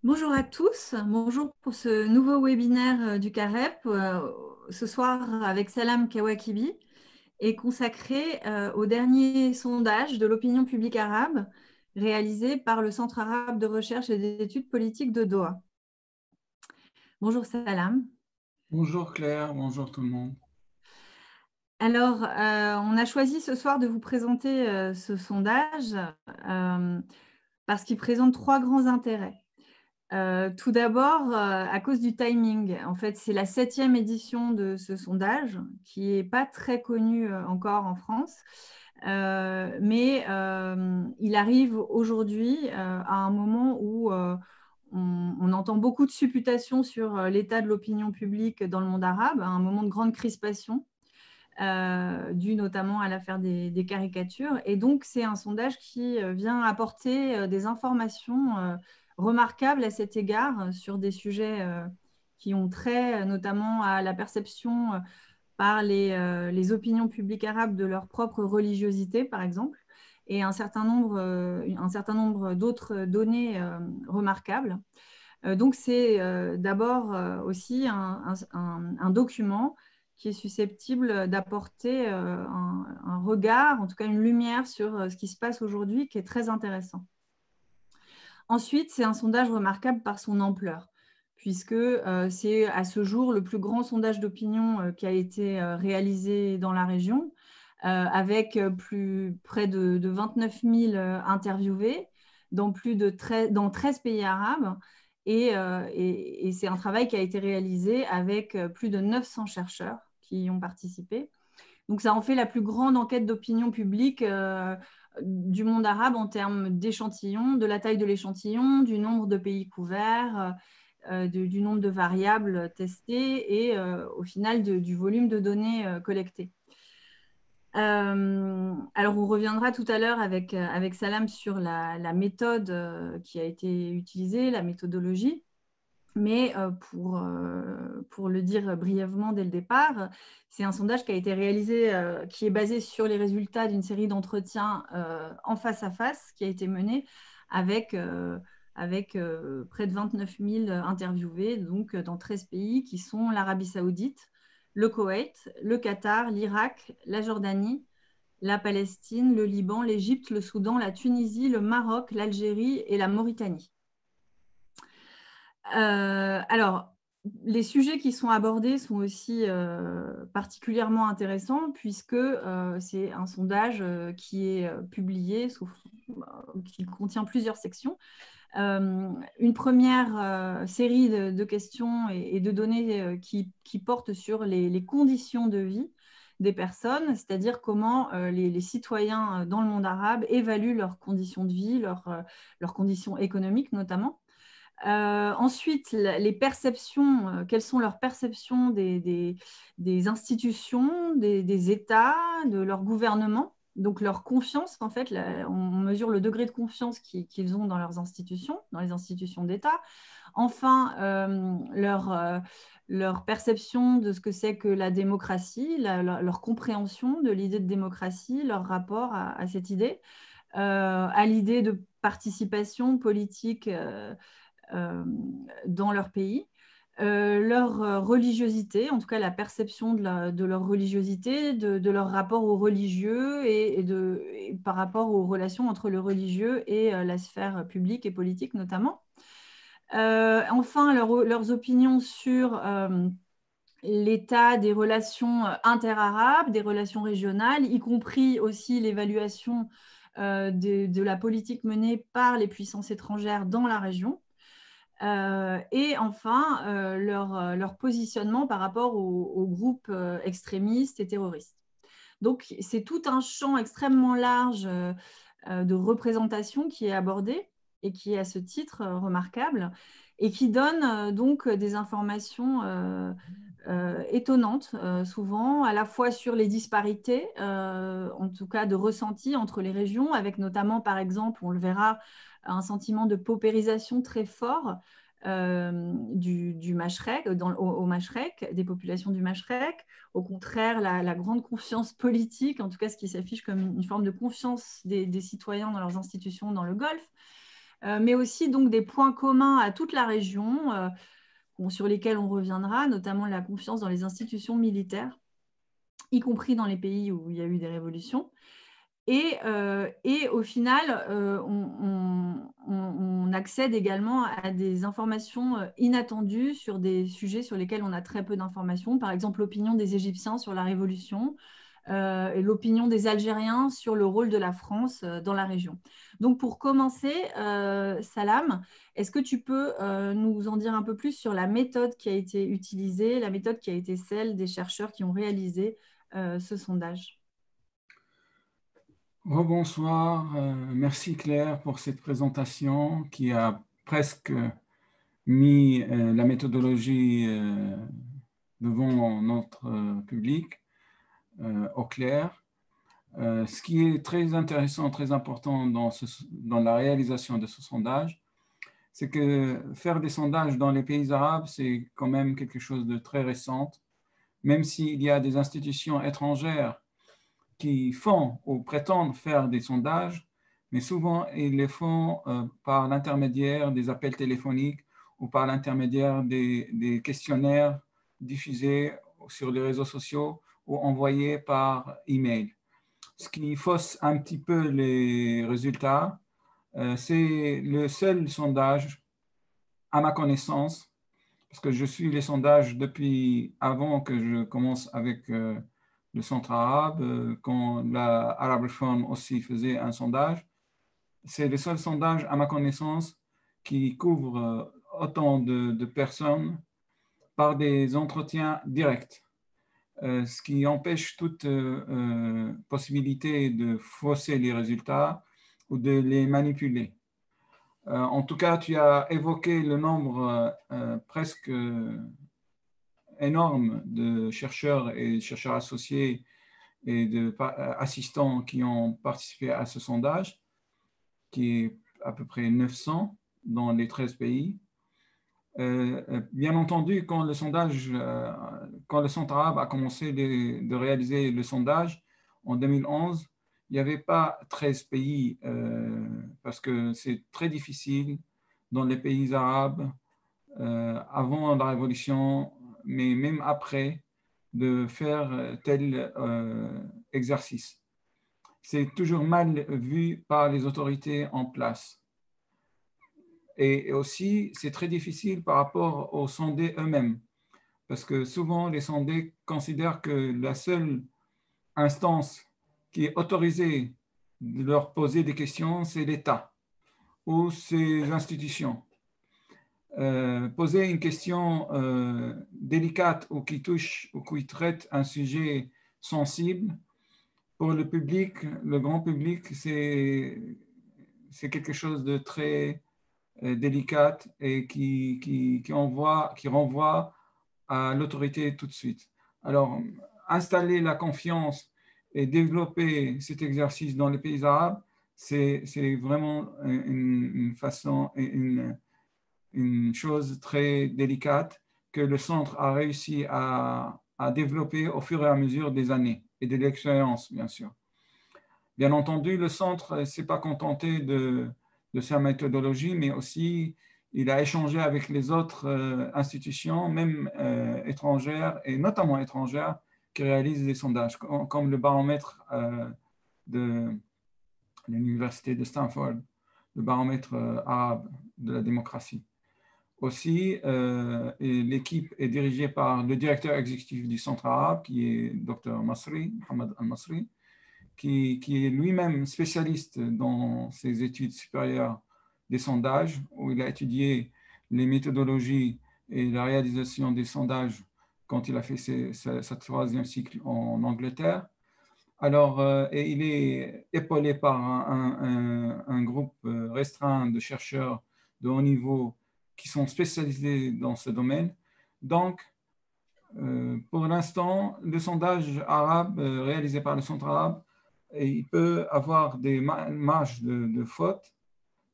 Bonjour à tous, bonjour pour ce nouveau webinaire du CAREP, ce soir avec Salam Kawakibi, est consacré au dernier sondage de l'opinion publique arabe réalisé par le Centre arabe de recherche et d'études politiques de Doha. Bonjour Salam. Bonjour Claire, bonjour tout le monde. Alors, on a choisi ce soir de vous présenter ce sondage parce qu'il présente trois grands intérêts. Tout d'abord, à cause du timing. En fait, c'est la 7e édition de ce sondage qui n'est pas très connu encore en France. Mais il arrive aujourd'hui à un moment où on entend beaucoup de supputations sur l'état de l'opinion publique dans le monde arabe, à un moment de grande crispation, dû notamment à l'affaire des caricatures. Et donc, c'est un sondage qui vient apporter des informations remarquables à cet égard sur des sujets qui ont trait notamment à la perception par les opinions publiques arabes de leur propre religiosité, par exemple, et un certain nombre d'autres données remarquables. Donc, c'est d'abord aussi un document qui est susceptible d'apporter un regard, en tout cas une lumière sur ce qui se passe aujourd'hui, qui est très intéressant. Ensuite, c'est un sondage remarquable par son ampleur, puisque c'est à ce jour le plus grand sondage d'opinion qui a été réalisé dans la région, avec près de 29 000 interviewés dans 13 pays arabes. Et c'est un travail qui a été réalisé avec plus de 900 chercheurs qui y ont participé. Donc, ça en fait la plus grande enquête d'opinion publique du monde arabe en termes d'échantillons, de la taille de l'échantillon, du nombre de pays couverts, du nombre de variables testées et au final du volume de données collectées. Alors, on reviendra tout à l'heure avec Salam sur la méthode qui a été utilisée, la méthodologie. Mais pour le dire brièvement dès le départ, c'est un sondage qui a été réalisé, qui est basé sur les résultats d'une série d'entretiens en face à face qui a été menée avec près de 29 000 interviewés, donc dans 13 pays qui sont l'Arabie saoudite, le Koweït, le Qatar, l'Irak, la Jordanie, la Palestine, le Liban, l'Égypte, le Soudan, la Tunisie, le Maroc, l'Algérie et la Mauritanie. Alors, les sujets qui sont abordés sont aussi particulièrement intéressants puisque c'est un sondage qui est publié, qui contient plusieurs sections. Une première série de questions et de données qui portent sur les conditions de vie des personnes, c'est-à-dire comment les citoyens dans le monde arabe évaluent leurs conditions de vie, leurs conditions économiques notamment. Ensuite, les perceptions, quelles sont leurs perceptions des institutions, des États, de leur gouvernement, donc leur confiance, en fait, on mesure le degré de confiance qu'ils ont dans leurs institutions, dans les institutions d'État. Enfin, leur perception de ce que c'est que la démocratie, leur compréhension de l'idée de démocratie, leur rapport à cette idée, à l'idée de participation politique dans leur pays, leur religiosité, en tout cas la perception de leur religiosité, de leur rapport aux religieux et par rapport aux relations entre le religieux et la sphère publique et politique notamment. Enfin, leurs opinions sur l'état des relations interarabes, des relations régionales, y compris aussi l'évaluation de la politique menée par les puissances étrangères dans la région. Et enfin, leur positionnement par rapport aux groupes extrémistes et terroristes. Donc, c'est tout un champ extrêmement large de représentation qui est abordé et qui est à ce titre remarquable et qui donne donc des informations étonnantes, souvent, à la fois sur les disparités, en tout cas de ressenti entre les régions, avec notamment, par exemple, on le verra, un sentiment de paupérisation très fort du Mashrek, au Mashrek, des populations du Mashrek. Au contraire, la grande confiance politique, en tout cas ce qui s'affiche comme une forme de confiance des citoyens dans leurs institutions dans le Golfe. mais aussi donc des points communs à toute la région, sur lesquels on reviendra, notamment la confiance dans les institutions militaires, y compris dans les pays où il y a eu des révolutions. Et au final, on accède également à des informations inattendues sur des sujets sur lesquels on a très peu d'informations. Par exemple, l'opinion des Égyptiens sur la Révolution et l'opinion des Algériens sur le rôle de la France dans la région. Donc, pour commencer, Salam, est-ce que tu peux nous en dire un peu plus sur la méthode qui a été utilisée, la méthode qui a été celle des chercheurs qui ont réalisé ce sondage? Rebonsoir, merci Claire pour cette présentation qui a presque mis la méthodologie devant notre public au clair. Ce qui est très intéressant, très important dans la réalisation de ce sondage, c'est que faire des sondages dans les pays arabes, c'est quand même quelque chose de très récent, même s'il y a des institutions étrangères qui font ou prétendent faire des sondages, mais souvent ils les font par l'intermédiaire des appels téléphoniques ou par l'intermédiaire des questionnaires diffusés sur les réseaux sociaux ou envoyés par email. Ce qui fausse un petit peu les résultats. C'est le seul sondage, à ma connaissance, parce que je suis les sondages depuis avant que je commence avec le centre arabe, quand la Arab Reform aussi faisait un sondage. C'est le seul sondage, à ma connaissance, qui couvre autant de personnes par des entretiens directs, ce qui empêche toute possibilité de fausser les résultats ou de les manipuler. En tout cas, tu as évoqué le nombre presque énorme de chercheurs et chercheurs associés et d'assistants qui ont participé à ce sondage, qui est à peu près 900 dans les 13 pays. Bien entendu, quand le Centre arabe a commencé de réaliser le sondage en 2011, il n'y avait pas 13 pays parce que c'est très difficile dans les pays arabes avant la révolution, mais même après, de faire tel exercice. C'est toujours mal vu par les autorités en place. Et aussi, c'est très difficile par rapport aux sondés eux-mêmes, parce que souvent, les sondés considèrent que la seule instance qui est autorisée de leur poser des questions, c'est l'État ou ses institutions. Poser une question délicate ou qui touche ou qui traite un sujet sensible, pour le public, le grand public, c'est quelque chose de très délicat et qui renvoie à l'autorité tout de suite. Alors, installer la confiance et développer cet exercice dans les pays arabes, c'est vraiment une façon, une chose très délicate que le centre a réussi à développer au fur et à mesure des années et de l'expérience, bien sûr. Bien entendu, le centre ne s'est pas contenté de sa méthodologie, mais aussi il a échangé avec les autres institutions, même étrangères, et notamment étrangères, qui réalisent des sondages, comme le baromètre de l'université de Stanford, le baromètre arabe de la démocratie. Aussi, l'équipe est dirigée par le directeur exécutif du Centre arabe, qui est Dr Masri, Mohamed Al-Masri, qui est lui-même spécialiste dans ses études supérieures des sondages, où il a étudié les méthodologies et la réalisation des sondages quand il a fait sa troisième cycle en Angleterre. Alors, et il est épaulé par un groupe restreint de chercheurs de haut niveau qui sont spécialisés dans ce domaine. Donc, pour l'instant, le sondage arabe réalisé par le Centre arabe, il peut avoir des marges de faute,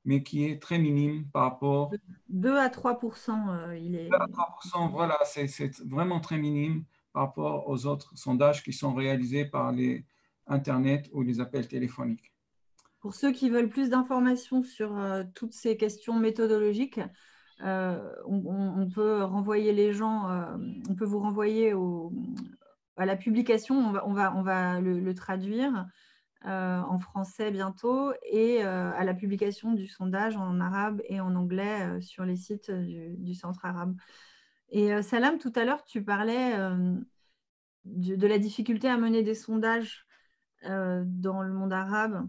mais qui est très minime par rapport 2 à 3%, il est. à 3%. Voilà, c'est vraiment très minime par rapport aux autres sondages qui sont réalisés par les Internet ou les appels téléphoniques. Pour ceux qui veulent plus d'informations sur toutes ces questions méthodologiques, on peut renvoyer les gens, on peut vous renvoyer à la publication, on va le traduire en français bientôt, et à la publication du sondage en arabe et en anglais sur les sites du Centre arabe. Et Salam, tout à l'heure, tu parlais de la difficulté à mener des sondages dans le monde arabe.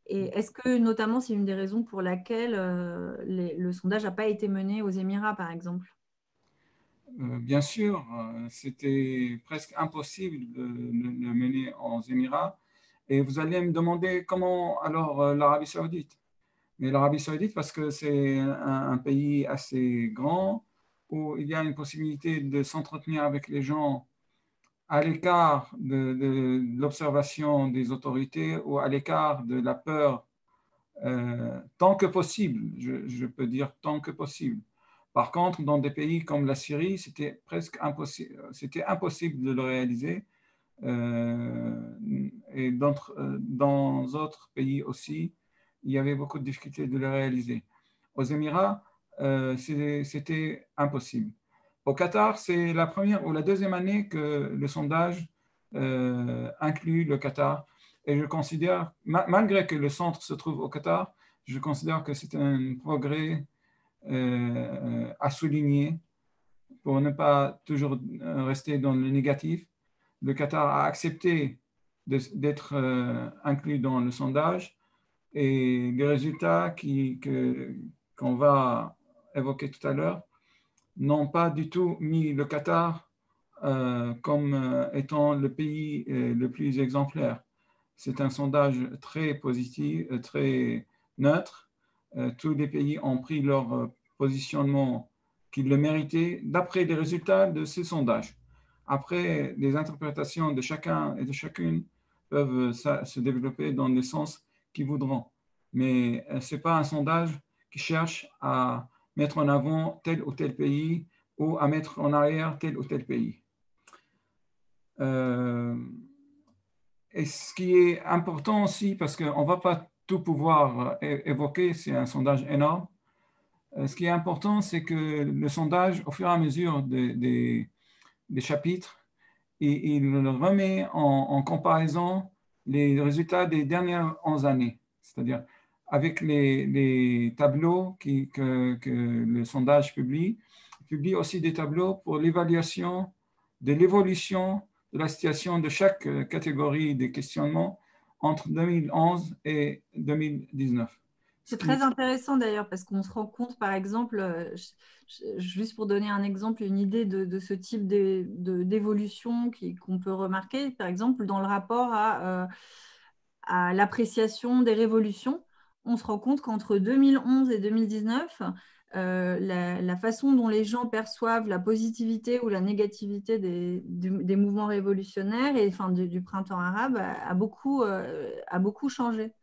Et est-ce que, notamment, c'est une des raisons pour laquelle le sondage n'a pas été mené aux Émirats, par exemple? Bien sûr, c'était presque impossible de le mener aux Émirats. Et vous allez me demander comment alors l'Arabie Saoudite. Mais l'Arabie Saoudite, parce que c'est un pays assez grand, où il y a une possibilité de s'entretenir avec les gens à l'écart de l'observation des autorités ou à l'écart de la peur, tant que possible, je peux dire tant que possible. Par contre, dans des pays comme la Syrie, c'était presque impossible, c'était impossible de le réaliser. Et dans d'autres pays aussi, il y avait beaucoup de difficultés de le réaliser. Aux Émirats, c'était impossible. Au Qatar, c'est la première ou la deuxième année que le sondage inclut le Qatar. Et je considère, malgré que le centre se trouve au Qatar, je considère que c'est un progrès à souligner pour ne pas toujours rester dans le négatif. Le Qatar a accepté d'être inclus dans le sondage et les résultats qu'on va évoquer tout à l'heure n'ont pas du tout mis le Qatar comme étant le pays le plus exemplaire. C'est un sondage très positif, très neutre. Tous les pays ont pris leur positionnement qu'ils le méritaient d'après les résultats de ces sondages. Après, les interprétations de chacun et de chacune peuvent se développer dans le sens qu'ils voudront. Mais ce n'est pas un sondage qui cherche à mettre en avant tel ou tel pays ou à mettre en arrière tel ou tel pays. Et ce qui est important aussi, parce qu'on ne va pas tout pouvoir évoquer, c'est un sondage énorme. Ce qui est important, c'est que le sondage, au fur et à mesure des chapitres, il remet en comparaison les résultats des dernières 11 années, c'est-à-dire avec les tableaux que le sondage publie. Il publie aussi des tableaux pour l'évaluation de l'évolution de la situation de chaque catégorie des questionnements entre 2011 et 2019. C'est très intéressant d'ailleurs parce qu'on se rend compte, par exemple, juste pour donner un exemple, une idée de ce type d'évolution qu'on peut remarquer, par exemple, dans le rapport à l'appréciation des révolutions, on se rend compte qu'entre 2011 et 2019, la façon dont les gens perçoivent la positivité ou la négativité des mouvements révolutionnaires et enfin, du printemps arabe a beaucoup changé.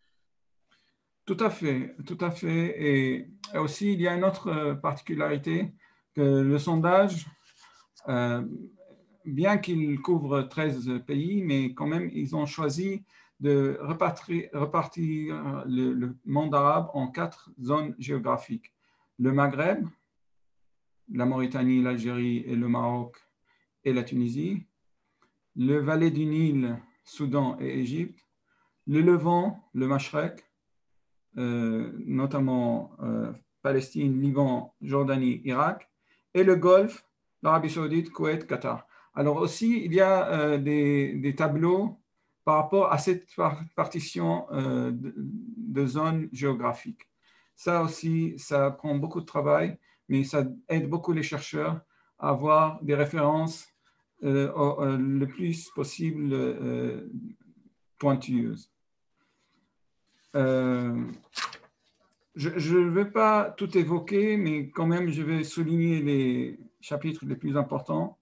Tout à fait, tout à fait. Et aussi, il y a une autre particularité, que le sondage, euh, bien qu'il couvre 13 pays, mais quand même, ils ont choisi de repartir le monde arabe en 4 zones géographiques. Le Maghreb, la Mauritanie, l'Algérie et le Maroc et la Tunisie. Le Vallée du Nil, Soudan et Égypte. Le Levant, le Mashrek, notamment Palestine, Liban, Jordanie, Irak, et le Golfe, l'Arabie Saoudite, Koweït, Qatar. Alors aussi, il y a des tableaux par rapport à cette partition de zones géographiques. Ça aussi, ça prend beaucoup de travail, mais ça aide beaucoup les chercheurs à avoir des références le plus possible pointueuses. Je ne vais pas tout évoquer, mais quand même, je vais souligner les chapitres les plus importants.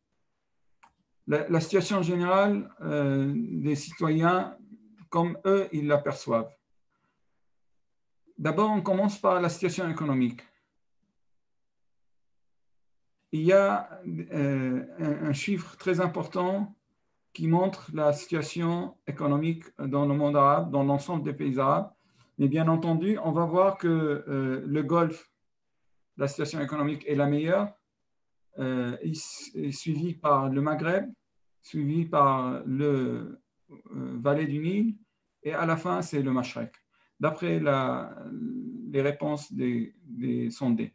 La situation générale des citoyens, comme eux, ils l'aperçoivent. D'abord, on commence par la situation économique. Il y a un chiffre très important qui montre la situation économique dans le monde arabe, dans l'ensemble des pays arabes. Mais bien entendu, on va voir que le Golfe, la situation économique est la meilleure, est suivi par le Maghreb, suivi par le vallée du Nil, et à la fin, c'est le Mashrek, d'après les réponses des sondés.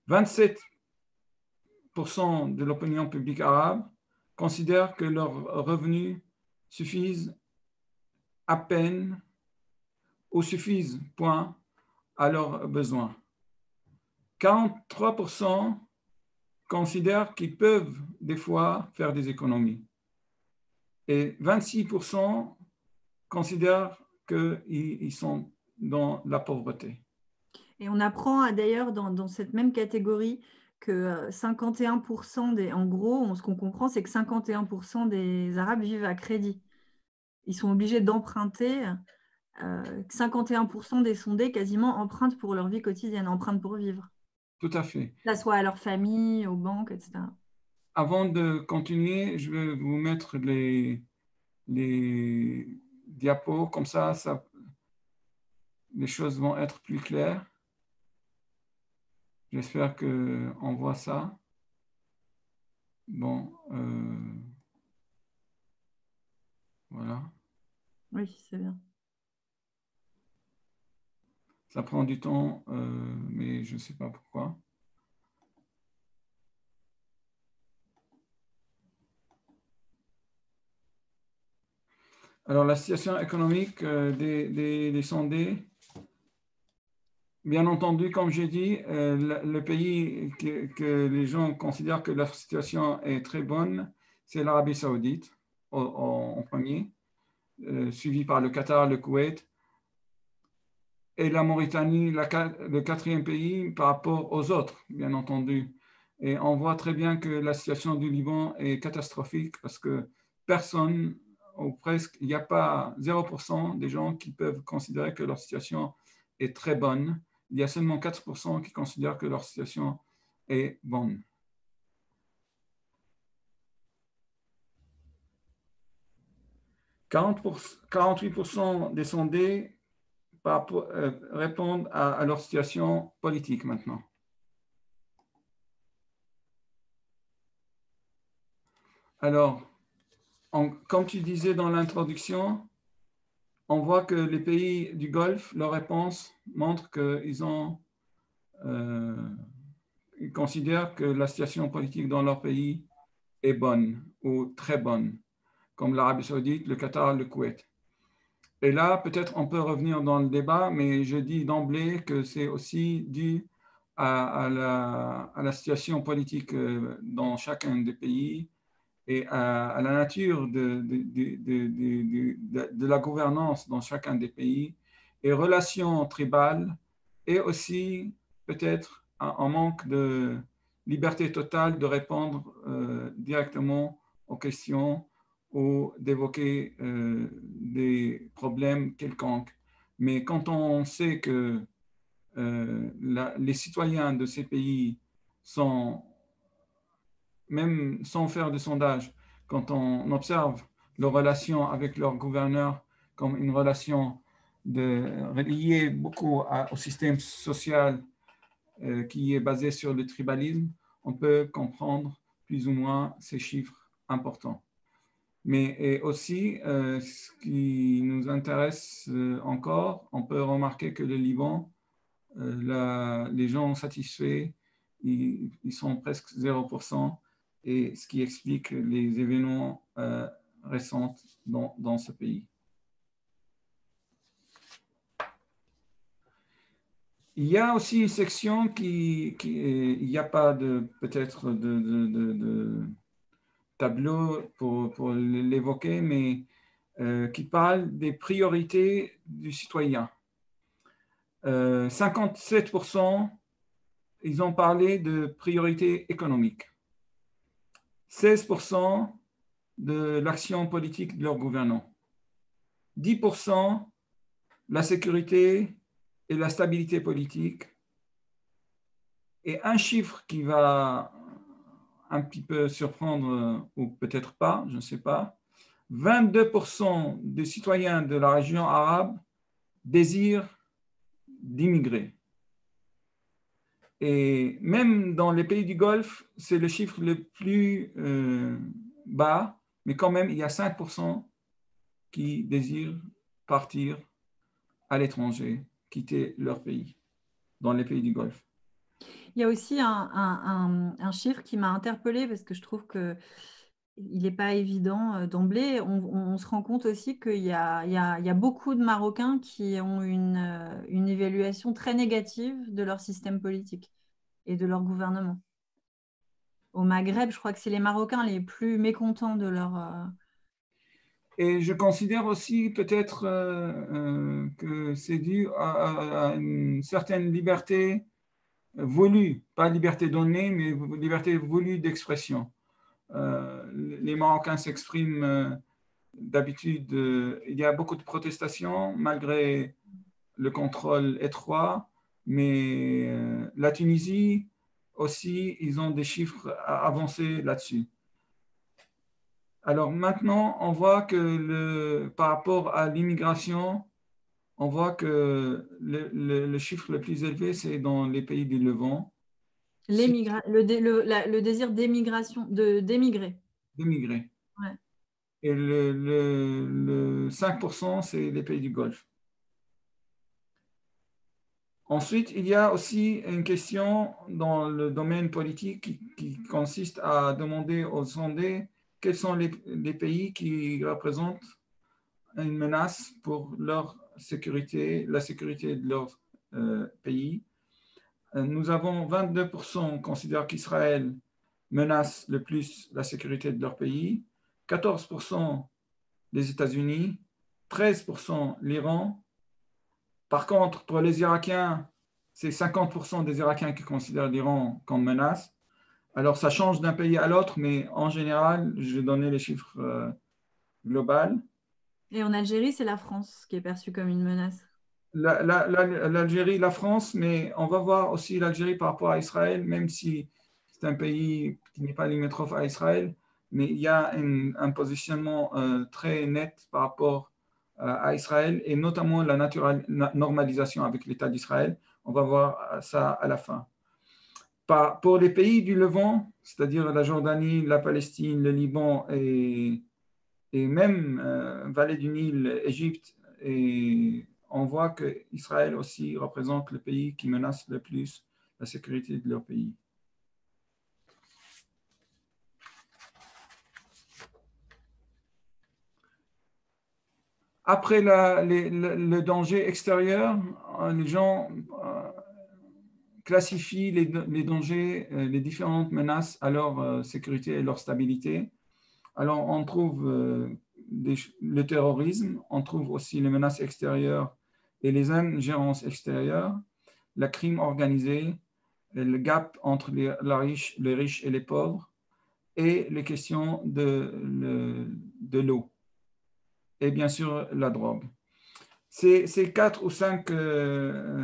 27% de l'opinion publique arabe considèrent que leurs revenus suffisent à peine ou suffisent, point, à leurs besoins. 43% considèrent qu'ils peuvent des fois faire des économies. Et 26% considèrent qu'ils sont dans la pauvreté. Et on apprend d'ailleurs dans cette même catégorie que 51% en gros, ce qu'on comprend, c'est que 51% des Arabes vivent à crédit. Ils sont obligés d'emprunter. 51% des sondés quasiment empruntent pour leur vie quotidienne, empruntent pour vivre. Tout à fait. Que ce soit à leur famille, aux banques, etc. Avant de continuer, je vais vous mettre les diapos, comme ça, les choses vont être plus claires. J'espère qu'on voit ça. Bon, voilà. Oui, c'est bien. Ça prend du temps, mais je ne sais pas pourquoi. Alors, la situation économique des sondés, bien entendu, comme j'ai dit, le pays que les gens considèrent que la situation est très bonne, c'est l'Arabie Saoudite en premier, suivi par le Qatar, le Koweït et la Mauritanie, le quatrième pays par rapport aux autres, bien entendu. Et on voit très bien que la situation du Liban est catastrophique parce que personne, ou presque, il n'y a pas 0% des gens qui peuvent considérer que leur situation est très bonne. Il y a seulement 4% qui considèrent que leur situation est bonne. « 48% des sondés répondent à leur situation politique maintenant. Alors, comme tu disais dans l'introduction, on voit que les pays du Golfe, leur réponse montre qu'ils ils considèrent que la situation politique dans leur pays est bonne ou très bonne, comme l'Arabie Saoudite, le Qatar, le Koweït. Et là, peut-être on peut revenir dans le débat, mais je dis d'emblée que c'est aussi dû à la situation politique dans chacun des pays et à la nature de la gouvernance dans chacun des pays et relations tribales et aussi peut-être un manque de liberté totale de répondre directement aux questions ou d'évoquer des problèmes quelconques. Mais quand on sait que les citoyens de ces pays sont, même sans faire de sondage, quand on observe leurs relations avec leur gouverneur comme une relation liée beaucoup au système social qui est basé sur le tribalisme, on peut comprendre plus ou moins ces chiffres importants. Mais aussi, ce qui nous intéresse encore, on peut remarquer que le Liban, les gens satisfaits, ils sont presque 0%, et ce qui explique les événements récents dans ce pays. Il y a aussi une section il n'y a pas peut-être de tableau pour l'évoquer, mais qui parle des priorités du citoyen. 57%, ils ont parlé de priorités économiques. 16% de l'action politique de leur gouvernement. 10% la sécurité et la stabilité politique. Et un chiffre qui va un petit peu surprendre, ou peut-être pas, je ne sais pas, 22% des citoyens de la région arabe désir d'immigrer. Et même dans les pays du Golfe, c'est le chiffre le plus bas, mais quand même, il y a 5% qui désirent partir à l'étranger, quitter leur pays, dans les pays du Golfe. Il y a aussi un chiffre qui m'a interpellée parce que je trouve que il n'est pas évident d'emblée. On se rend compte aussi qu'il y a beaucoup de Marocains qui ont une évaluation très négative de leur système politique et de leur gouvernement. Au Maghreb, je crois que c'est les Marocains les plus mécontents de leur... Et je considère aussi peut-être que c'est dû à une certaine liberté voulue, pas liberté donnée, mais liberté voulue d'expression. Les Marocains s'expriment d'habitude, il y a beaucoup de protestations malgré le contrôle étroit, mais la Tunisie aussi, ils ont des chiffres avancés là-dessus. Alors maintenant, on voit que par rapport à l'immigration, on voit que le chiffre le plus élevé, c'est dans les pays du Levant. Le désir d'émigration, d'émigrer. D'émigrer. Ouais. Et le 5%, c'est les pays du Golfe. Ensuite, il y a aussi une question dans le domaine politique qui consiste à demander aux sondés quels sont les pays qui représentent une menace pour leur sécurité, la sécurité de leur pays. Nous avons 22% qui considèrent qu'Israël menace le plus la sécurité de leur pays, 14% les États-Unis, 13% l'Iran. Par contre, pour les Irakiens, c'est 50% des Irakiens qui considèrent l'Iran comme menace. Alors, ça change d'un pays à l'autre, mais en général, je vais donner les chiffres globaux. Et en Algérie, c'est la France qui est perçue comme une menace. L'Algérie, la France, mais on va voir aussi l'Algérie par rapport à Israël, même si c'est un pays qui n'est pas limitrophe à Israël, mais il y a un positionnement très net par rapport à Israël et notamment la normalisation avec l'État d'Israël. On va voir ça à la fin. Pour les pays du Levant, c'est-à-dire la Jordanie, la Palestine, le Liban et même Vallée du Nil, Égypte, et on voit qu'Israël aussi représente le pays qui menace le plus la sécurité de leur pays. Après le danger extérieur, les gens classifient les dangers, les différentes menaces à leur sécurité et leur stabilité. Alors, on trouve le terrorisme, on trouve aussi les menaces extérieures et les ingérences extérieures, la crime organisé, le gap entre les riches et les pauvres, et les questions de l'eau, et bien sûr la drogue. Ces 4 ou 5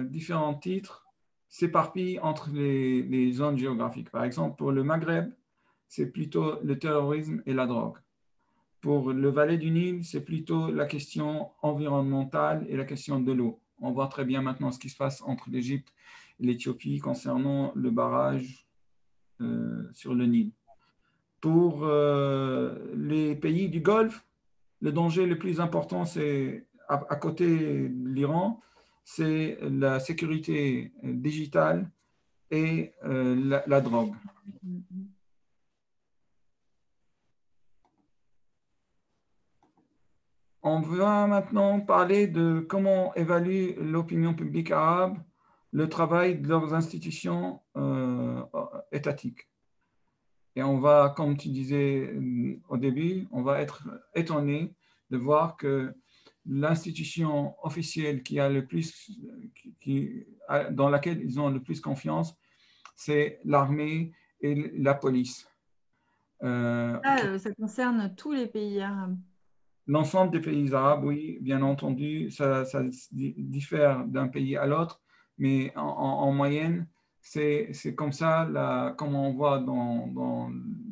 différents titres s'éparpillent entre les zones géographiques. Par exemple, pour le Maghreb, c'est plutôt le terrorisme et la drogue. Pour le Vallée du Nil, c'est plutôt la question environnementale et la question de l'eau. On voit très bien maintenant ce qui se passe entre l'Égypte et l'Éthiopie concernant le barrage sur le Nil. Pour les pays du Golfe, le danger le plus important, c'est à côté de l'Iran, c'est la sécurité digitale et la drogue. On va maintenant parler de comment évalue l'opinion publique arabe le travail de leurs institutions étatiques. Et on va, comme tu disais au début, on va être étonné de voir que l'institution officielle qui a le plus, dans laquelle ils ont le plus confiance, c'est l'armée et la police. Ça concerne tous les pays arabes. L'ensemble des pays arabes, oui, bien entendu, ça diffère d'un pays à l'autre, mais en moyenne, c'est comme ça, comme on voit dans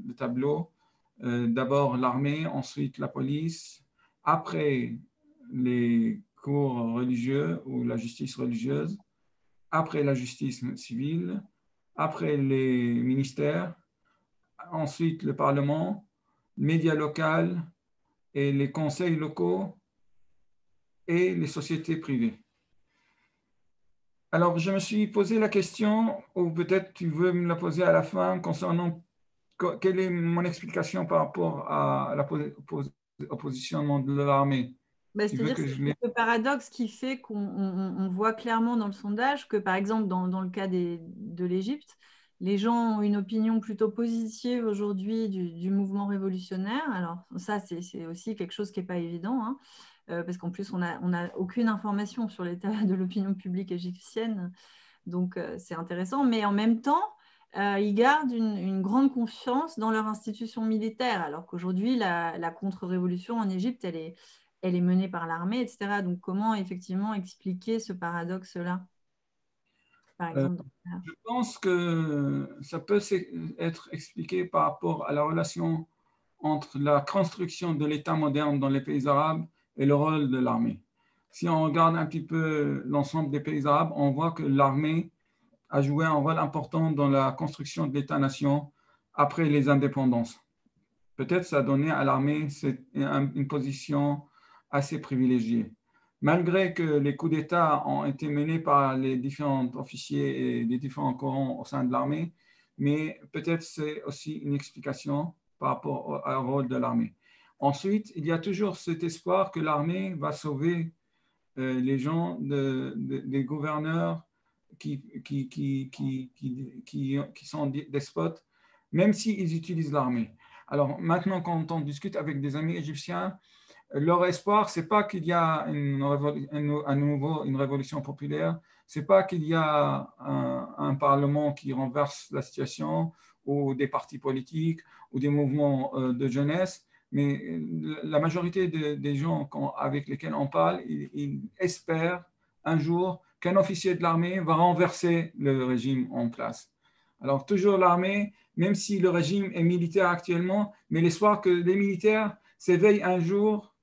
le tableau. D'abord l'armée, ensuite la police, après les cours religieux ou la justice religieuse, après la justice civile, après les ministères, ensuite le Parlement, médias locaux et les conseils locaux et les sociétés privées. Alors, je me suis posé la question, ou peut-être tu veux me la poser à la fin, concernant quelle est mon explication par rapport à au positionnement de l'armée. Bah, Tu veux c'est-à-dire que c'est je l'ai... ce paradoxe qui fait qu'on voit clairement dans le sondage que, par exemple, dans le cas de l'Égypte, les gens ont une opinion plutôt positive aujourd'hui du mouvement révolutionnaire. Alors ça, c'est aussi quelque chose qui n'est pas évident, hein, parce qu'en plus, on a aucune information sur l'état de l'opinion publique égyptienne. Donc, c'est intéressant. Mais en même temps, ils gardent une grande confiance dans leur institution militaire, alors qu'aujourd'hui, la contre-révolution en Égypte, elle est menée par l'armée, etc. Donc, comment effectivement expliquer ce paradoxe-là, par Euh, exemple je pense que ça peut être expliqué par rapport à la relation entre la construction de l'État moderne dans les pays arabes et le rôle de l'armée. Si on regarde un petit peu l'ensemble des pays arabes, on voit que l'armée a joué un rôle important dans la construction de l'État-nation après les indépendances. Peut-être ça a donné à l'armée une position assez privilégiée. Malgré que les coups d'État ont été menés par les différents officiers et les différents corps au sein de l'armée, mais peut-être c'est aussi une explication par rapport au rôle de l'armée. Ensuite, il y a toujours cet espoir que l'armée va sauver les gens des gouverneurs qui sont despotes, même s'ils utilisent l'armée. Alors maintenant, quand on discute avec des amis égyptiens, leur espoir, c'est pas qu'il y a à nouveau une révolution populaire, c'est pas qu'il y a un parlement qui renverse la situation, ou des partis politiques, ou des mouvements de jeunesse, mais la majorité des gens avec lesquels on parle, ils espèrent un jour qu'un officier de l'armée va renverser le régime en place. Alors toujours l'armée, même si le régime est militaire actuellement, mais l'espoir que les militaires se réveillent un jour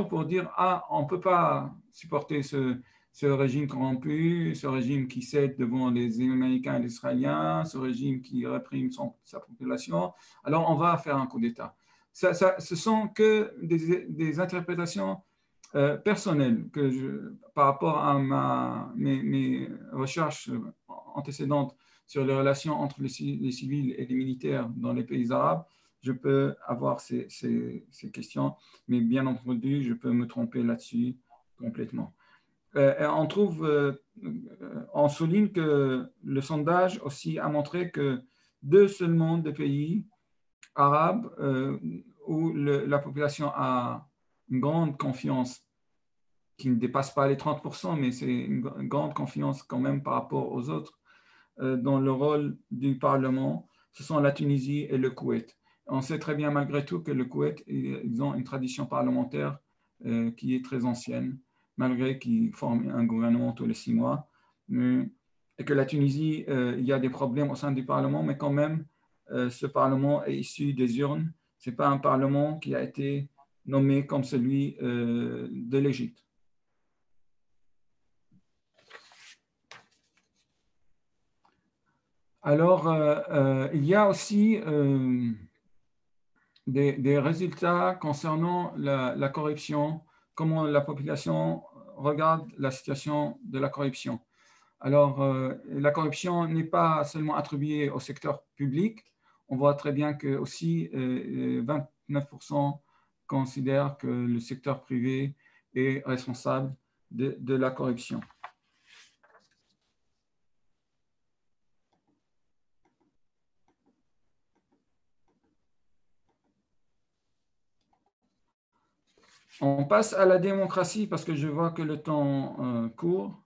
pour dire, ah, on ne peut pas supporter ce régime corrompu, ce régime qui cède devant les Américains et les Israéliens, ce régime qui réprime sa population, alors on va faire un coup d'État. Ce sont que des interprétations personnelles par rapport à mes recherches antécédentes sur les relations entre les civils et les militaires dans les pays arabes. Je peux avoir ces questions, mais bien entendu, je peux me tromper là-dessus complètement. On souligne que le sondage aussi a montré que seulement des pays arabes où la population a une grande confiance qui ne dépasse pas les 30%, mais c'est une grande confiance quand même par rapport aux autres dans le rôle du Parlement, ce sont la Tunisie et le Koweït. On sait très bien malgré tout que le Koweït, ils ont une tradition parlementaire qui est très ancienne, malgré qu'ils forment un gouvernement tous les 6 mois. Et que la Tunisie, il y a des problèmes au sein du Parlement, mais quand même, ce Parlement est issu des urnes. Ce n'est pas un Parlement qui a été nommé comme celui de l'Égypte. Alors, il y a aussi des résultats concernant la corruption, comment la population regarde la situation de la corruption. Alors, la corruption n'est pas seulement attribuée au secteur public. On voit très bien que aussi 29% considèrent que le secteur privé est responsable de la corruption. On passe à la démocratie parce que je vois que le temps court.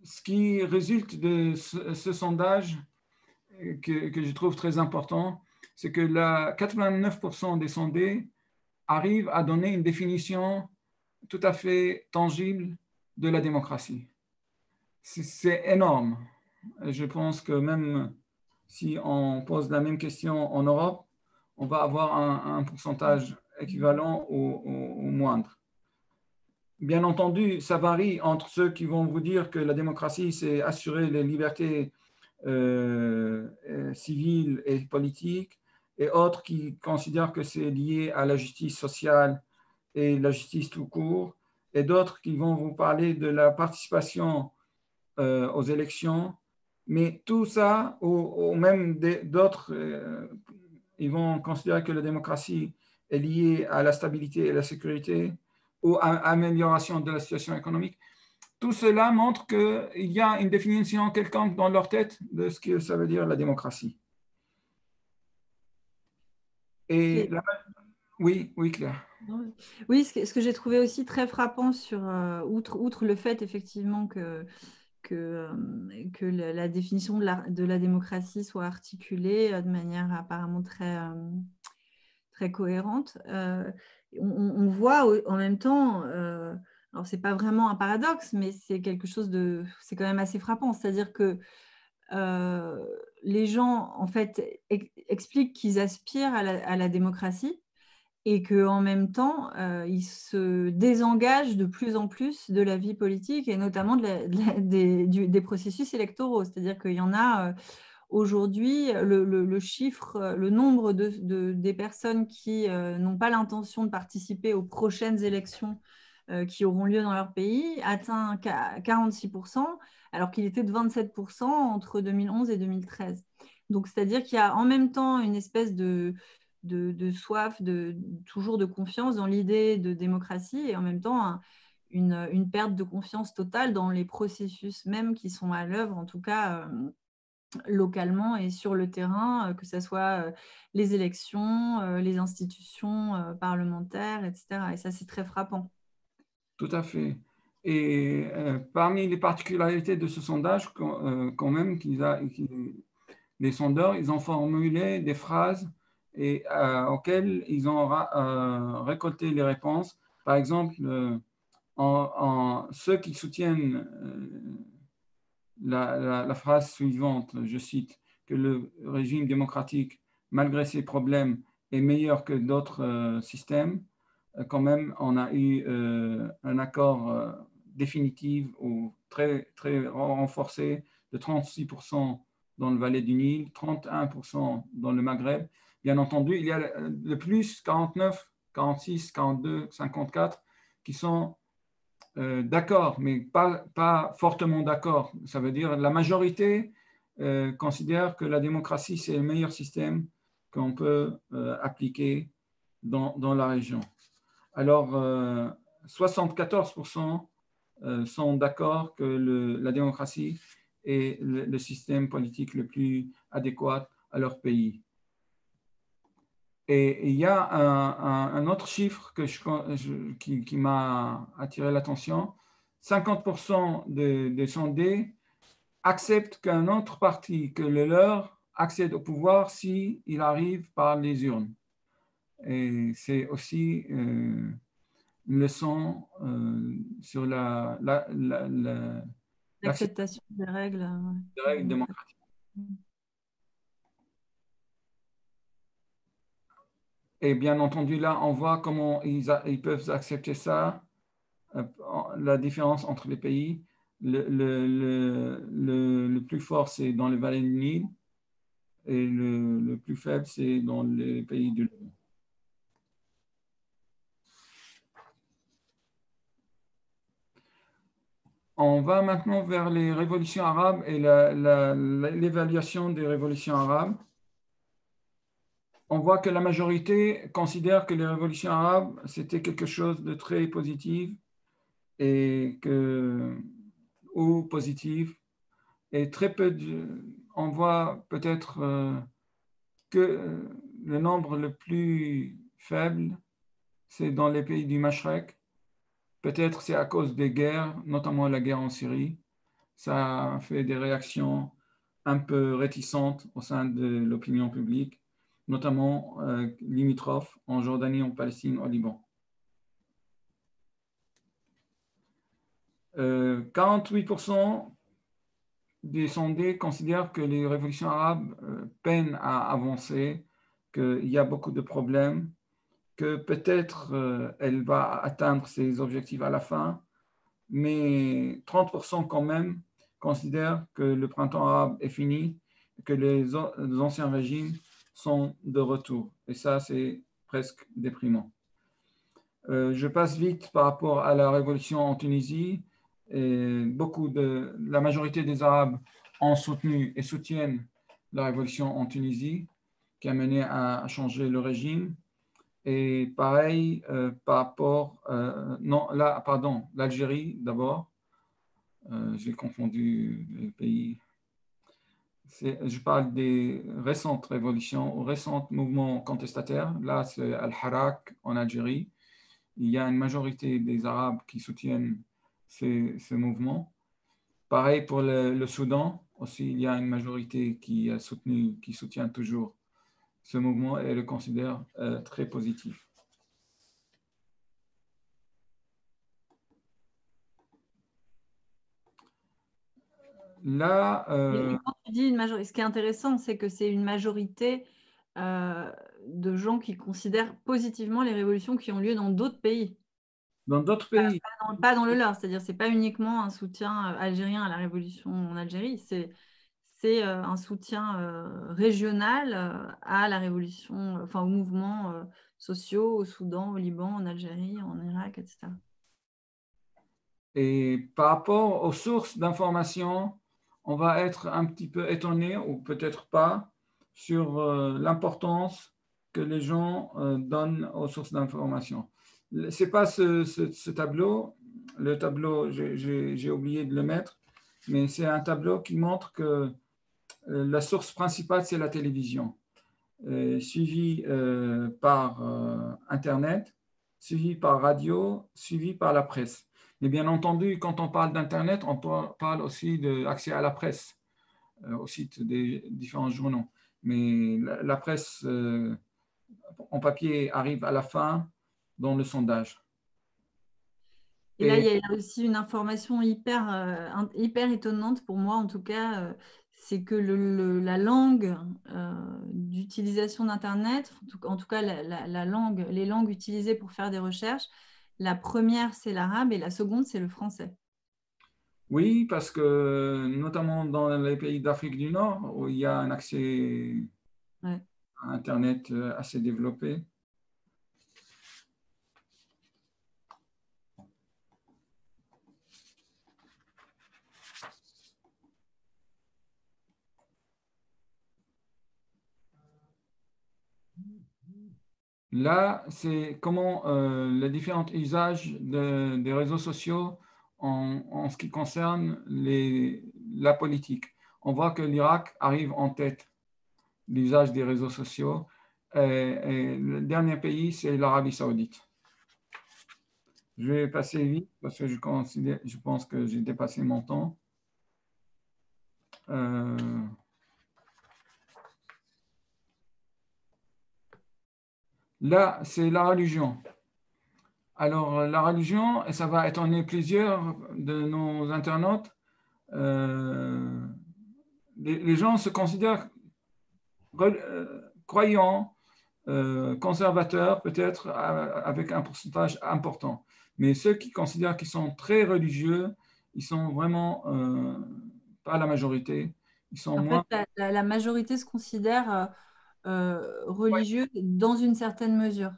Ce qui résulte de ce sondage que je trouve très important, c'est que 89% des sondés arrivent à donner une définition tout à fait tangible de la démocratie. C'est énorme. Je pense que même si on pose la même question en Europe, on va avoir un pourcentage équivalent au moindre. Bien entendu, ça varie entre ceux qui vont vous dire que la démocratie, c'est assurer les libertés civiles et politiques, et autres qui considèrent que c'est lié à la justice sociale et la justice tout court, et d'autres qui vont vous parler de la participation aux élections. Mais tout ça, ou même d'autres, ils vont considérer que la démocratie est liée à la stabilité et la sécurité ou à l'amélioration de la situation économique. Tout cela montre qu'il y a une définition quelconque dans leur tête de ce que ça veut dire la démocratie. Et là, oui, Claire. Oui, ce que j'ai trouvé aussi très frappant outre le fait effectivement que la définition de la démocratie soit articulée de manière apparemment très cohérente. On voit en même temps, alors c'est pas vraiment un paradoxe, mais c'est c'est quand même assez frappant. C'est-à-dire que les gens, en fait, expliquent qu'ils aspirent à la démocratie et qu'en même temps, ils se désengagent de plus en plus de la vie politique et notamment des processus électoraux. C'est-à-dire qu'il y en a aujourd'hui, le chiffre, le nombre des personnes qui n'ont pas l'intention de participer aux prochaines élections qui auront lieu dans leur pays atteint 46%, alors qu'il était de 27% entre 2011 et 2013. Donc, c'est-à-dire qu'il y a en même temps une espèce de soif, toujours de confiance dans l'idée de démocratie et en même temps une perte de confiance totale dans les processus même qui sont à l'œuvre, en tout cas localement et sur le terrain, que ce soit les élections, les institutions parlementaires, etc. Et ça, c'est très frappant. Tout à fait. Et parmi les particularités de ce sondage, quand même, les sondeurs, ils ont formulé des phrases auxquelles ils ont récolté les réponses. Par exemple, ceux qui soutiennent la phrase suivante, je cite, que le régime démocratique, malgré ses problèmes, est meilleur que d'autres systèmes, quand même, on a eu un accord définitif ou très renforcé de 36% dans le Valais du Nil, 31% dans le Maghreb. Bien entendu, il y a le plus 49, 46, 42, 54 qui sont d'accord, mais pas fortement d'accord. Ça veut dire la majorité considère que la démocratie, c'est le meilleur système qu'on peut appliquer dans la région. Alors, 74% sont d'accord que la démocratie est le système politique le plus adéquat à leur pays. Et il y a un autre chiffre qui m'a attiré l'attention. 50% des sondés acceptent qu'un autre parti que le leur accède au pouvoir s'il arrive par les urnes. Et c'est aussi une leçon sur l'acceptation des règles démocratiques. Et bien entendu, là, on voit comment ils peuvent accepter ça, la différence entre les pays. Le plus fort, c'est dans les vallées du Nil, et le plus faible, c'est dans les pays du Nord. On va maintenant vers les révolutions arabes et l'évaluation des révolutions arabes. On voit que la majorité considère que les révolutions arabes, c'était quelque chose de très positif ou positif. Et très peu on voit peut-être que le nombre le plus faible, c'est dans les pays du Mashrek. Peut-être c'est à cause des guerres, notamment la guerre en Syrie. Ça fait des réactions un peu réticentes au sein de l'opinion publique, notamment limitrophes en Jordanie, en Palestine, au Liban. 48% des sondés considèrent que les révolutions arabes peinent à avancer, qu'il y a beaucoup de problèmes que peut-être elle va atteindre ses objectifs à la fin, mais 30% quand même considèrent que le printemps arabe est fini, que les anciens régimes sont de retour. Et ça, c'est presque déprimant. Je passe vite par rapport à la révolution en Tunisie. Et la majorité des Arabes ont soutenu et soutiennent la révolution en Tunisie, qui a mené à changer le régime. Et pareil par rapport, non, là, pardon, l'Algérie d'abord. J'ai confondu les pays. Je parle des récentes révolutions, ou récents mouvements contestataires. Là, c'est Al-Harak en Algérie. Il y a une majorité des Arabes qui soutiennent ces mouvements. Pareil pour le Soudan. Aussi, il y a une majorité qui soutient toujours ce mouvement et le considère très positif. Là, Et quand tu dis une majorité, ce qui est intéressant, c'est que c'est une majorité de gens qui considèrent positivement les révolutions qui ont lieu dans d'autres pays. Dans d'autres pays. Pas dans le leur, c'est-à-dire c'est pas uniquement un soutien algérien à la révolution en Algérie, c'est un soutien régional à la révolution, enfin aux mouvements sociaux au Soudan, au Liban, en Algérie, en Irak, etc. Et par rapport aux sources d'information, on va être un petit peu étonné, ou peut-être pas, sur l'importance que les gens donnent aux sources d'information. Ce n'est pas ce tableau, le tableau, j'ai oublié de le mettre, mais c'est un tableau qui montre que la source principale, c'est la télévision, suivie par Internet, suivie par radio, suivie par la presse. Mais bien entendu, quand on parle d'Internet, on parle aussi d'accès à la presse, au site des différents journaux. Mais la presse en papier arrive à la fin dans le sondage. Et là, il y a aussi une information hyper étonnante pour moi, en tout cas, c'est que la langue d'utilisation d'Internet, en tout cas les langues utilisées pour faire des recherches, la première, c'est l'arabe et la seconde, c'est le français. Oui, parce que notamment dans les pays d'Afrique du Nord, où il y a un accès à Internet assez développé. Là, c'est comment les différents usages des réseaux sociaux en ce qui concerne la politique. On voit que l'Irak arrive en tête l'usage des réseaux sociaux. Et le dernier pays, c'est l'Arabie Saoudite. Je vais passer vite parce que je pense que j'ai dépassé mon temps. Là, c'est la religion. Alors, la religion, et ça va étonner plusieurs de nos internautes, les gens se considèrent croyants, conservateurs, peut-être avec un pourcentage important. Mais ceux qui considèrent qu'ils sont très religieux, ils sont vraiment pas la majorité. Ils sont moins. En fait, la majorité se considère religieux dans une certaine mesure.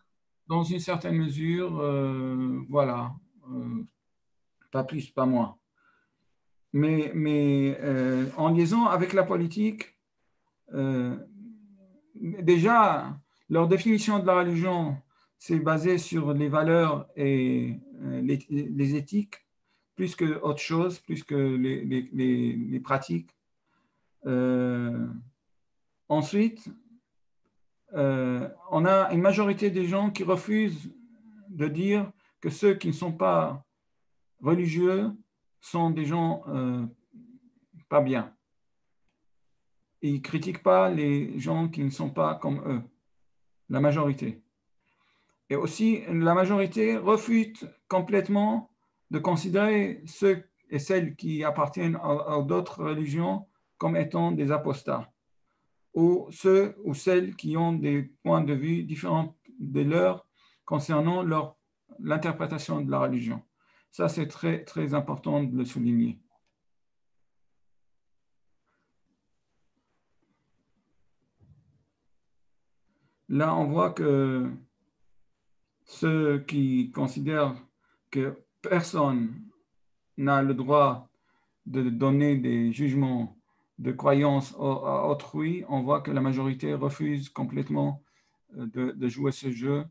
Dans une certaine mesure, voilà, pas plus, pas moins. Mais en liaison avec la politique, déjà, leur définition de la religion, c'est basé sur les valeurs et les éthiques, plus que autre chose, plus que les pratiques. Ensuite, on a une majorité des gens qui refusent de dire que ceux qui ne sont pas religieux sont des gens pas bien. Ils ne critiquent pas les gens qui ne sont pas comme eux, la majorité. Et aussi, la majorité refuse complètement de considérer ceux et celles qui appartiennent à d'autres religions comme étant des apostats, ou ceux ou celles qui ont des points de vue différents de leurs concernant l'interprétation de la religion. Ça, c'est très, très important de le souligner. Là, on voit que ceux qui considèrent que personne n'a le droit de donner des jugements de croyance à autrui, on voit que la majorité refuse complètement de jouer ce jeu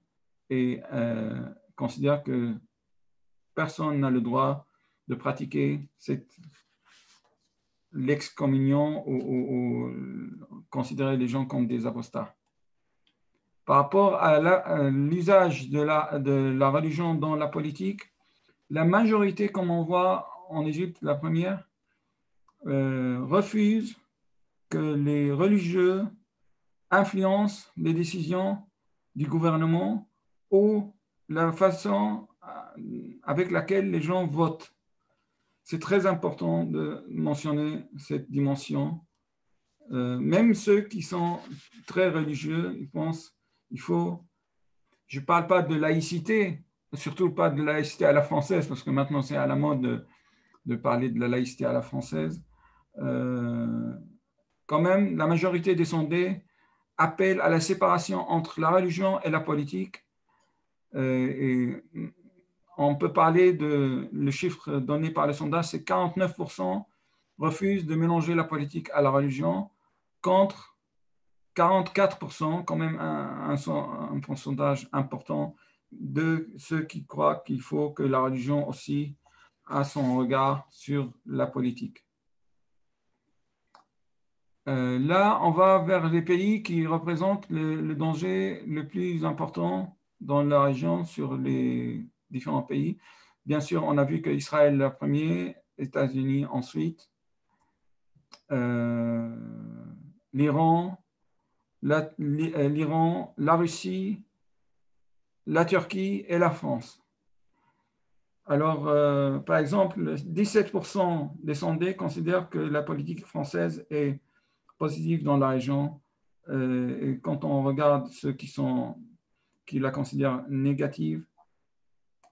et considère que personne n'a le droit de pratiquer l'excommunion ou considérer les gens comme des apostats. Par rapport à l'usage de la religion dans la politique, la majorité, comme on voit en Égypte, la première, refuse que les religieux influencent les décisions du gouvernement ou la façon avec laquelle les gens votent. C'est très important de mentionner cette dimension. Même ceux qui sont très religieux, ils pensent il faut. Je ne parle pas de laïcité, surtout pas de laïcité à la française, parce que maintenant c'est à la mode de parler de la laïcité à la française. Quand même, la majorité des sondés appellent à la séparation entre la religion et la politique. Et on peut parler le chiffre donné par le sondage, c'est 49% refusent de mélanger la politique à la religion, contre 44%, quand même un pourcentage important de ceux qui croient qu'il faut que la religion aussi a son regard sur la politique. Là, on va vers les pays qui représentent le danger le plus important dans la région sur les différents pays. Bien sûr, on a vu qu'Israël est le premier, États-Unis ensuite, l'Iran, la Russie, la Turquie et la France. Alors, par exemple, 17% des sondés considèrent que la politique française est positive dans la région. Et quand on regarde ceux qui la considèrent négative,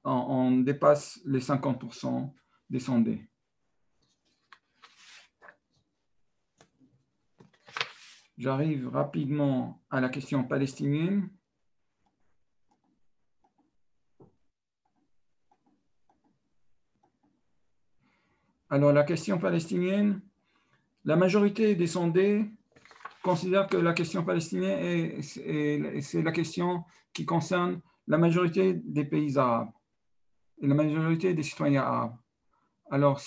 on dépasse les 50% des sondés. J'arrive rapidement à la question palestinienne. Alors, la question palestinienne, la majorité des sondés considèrent que la question palestinienne c'est la question qui concerne la majorité des pays arabes et la majorité des citoyens arabes. Alors,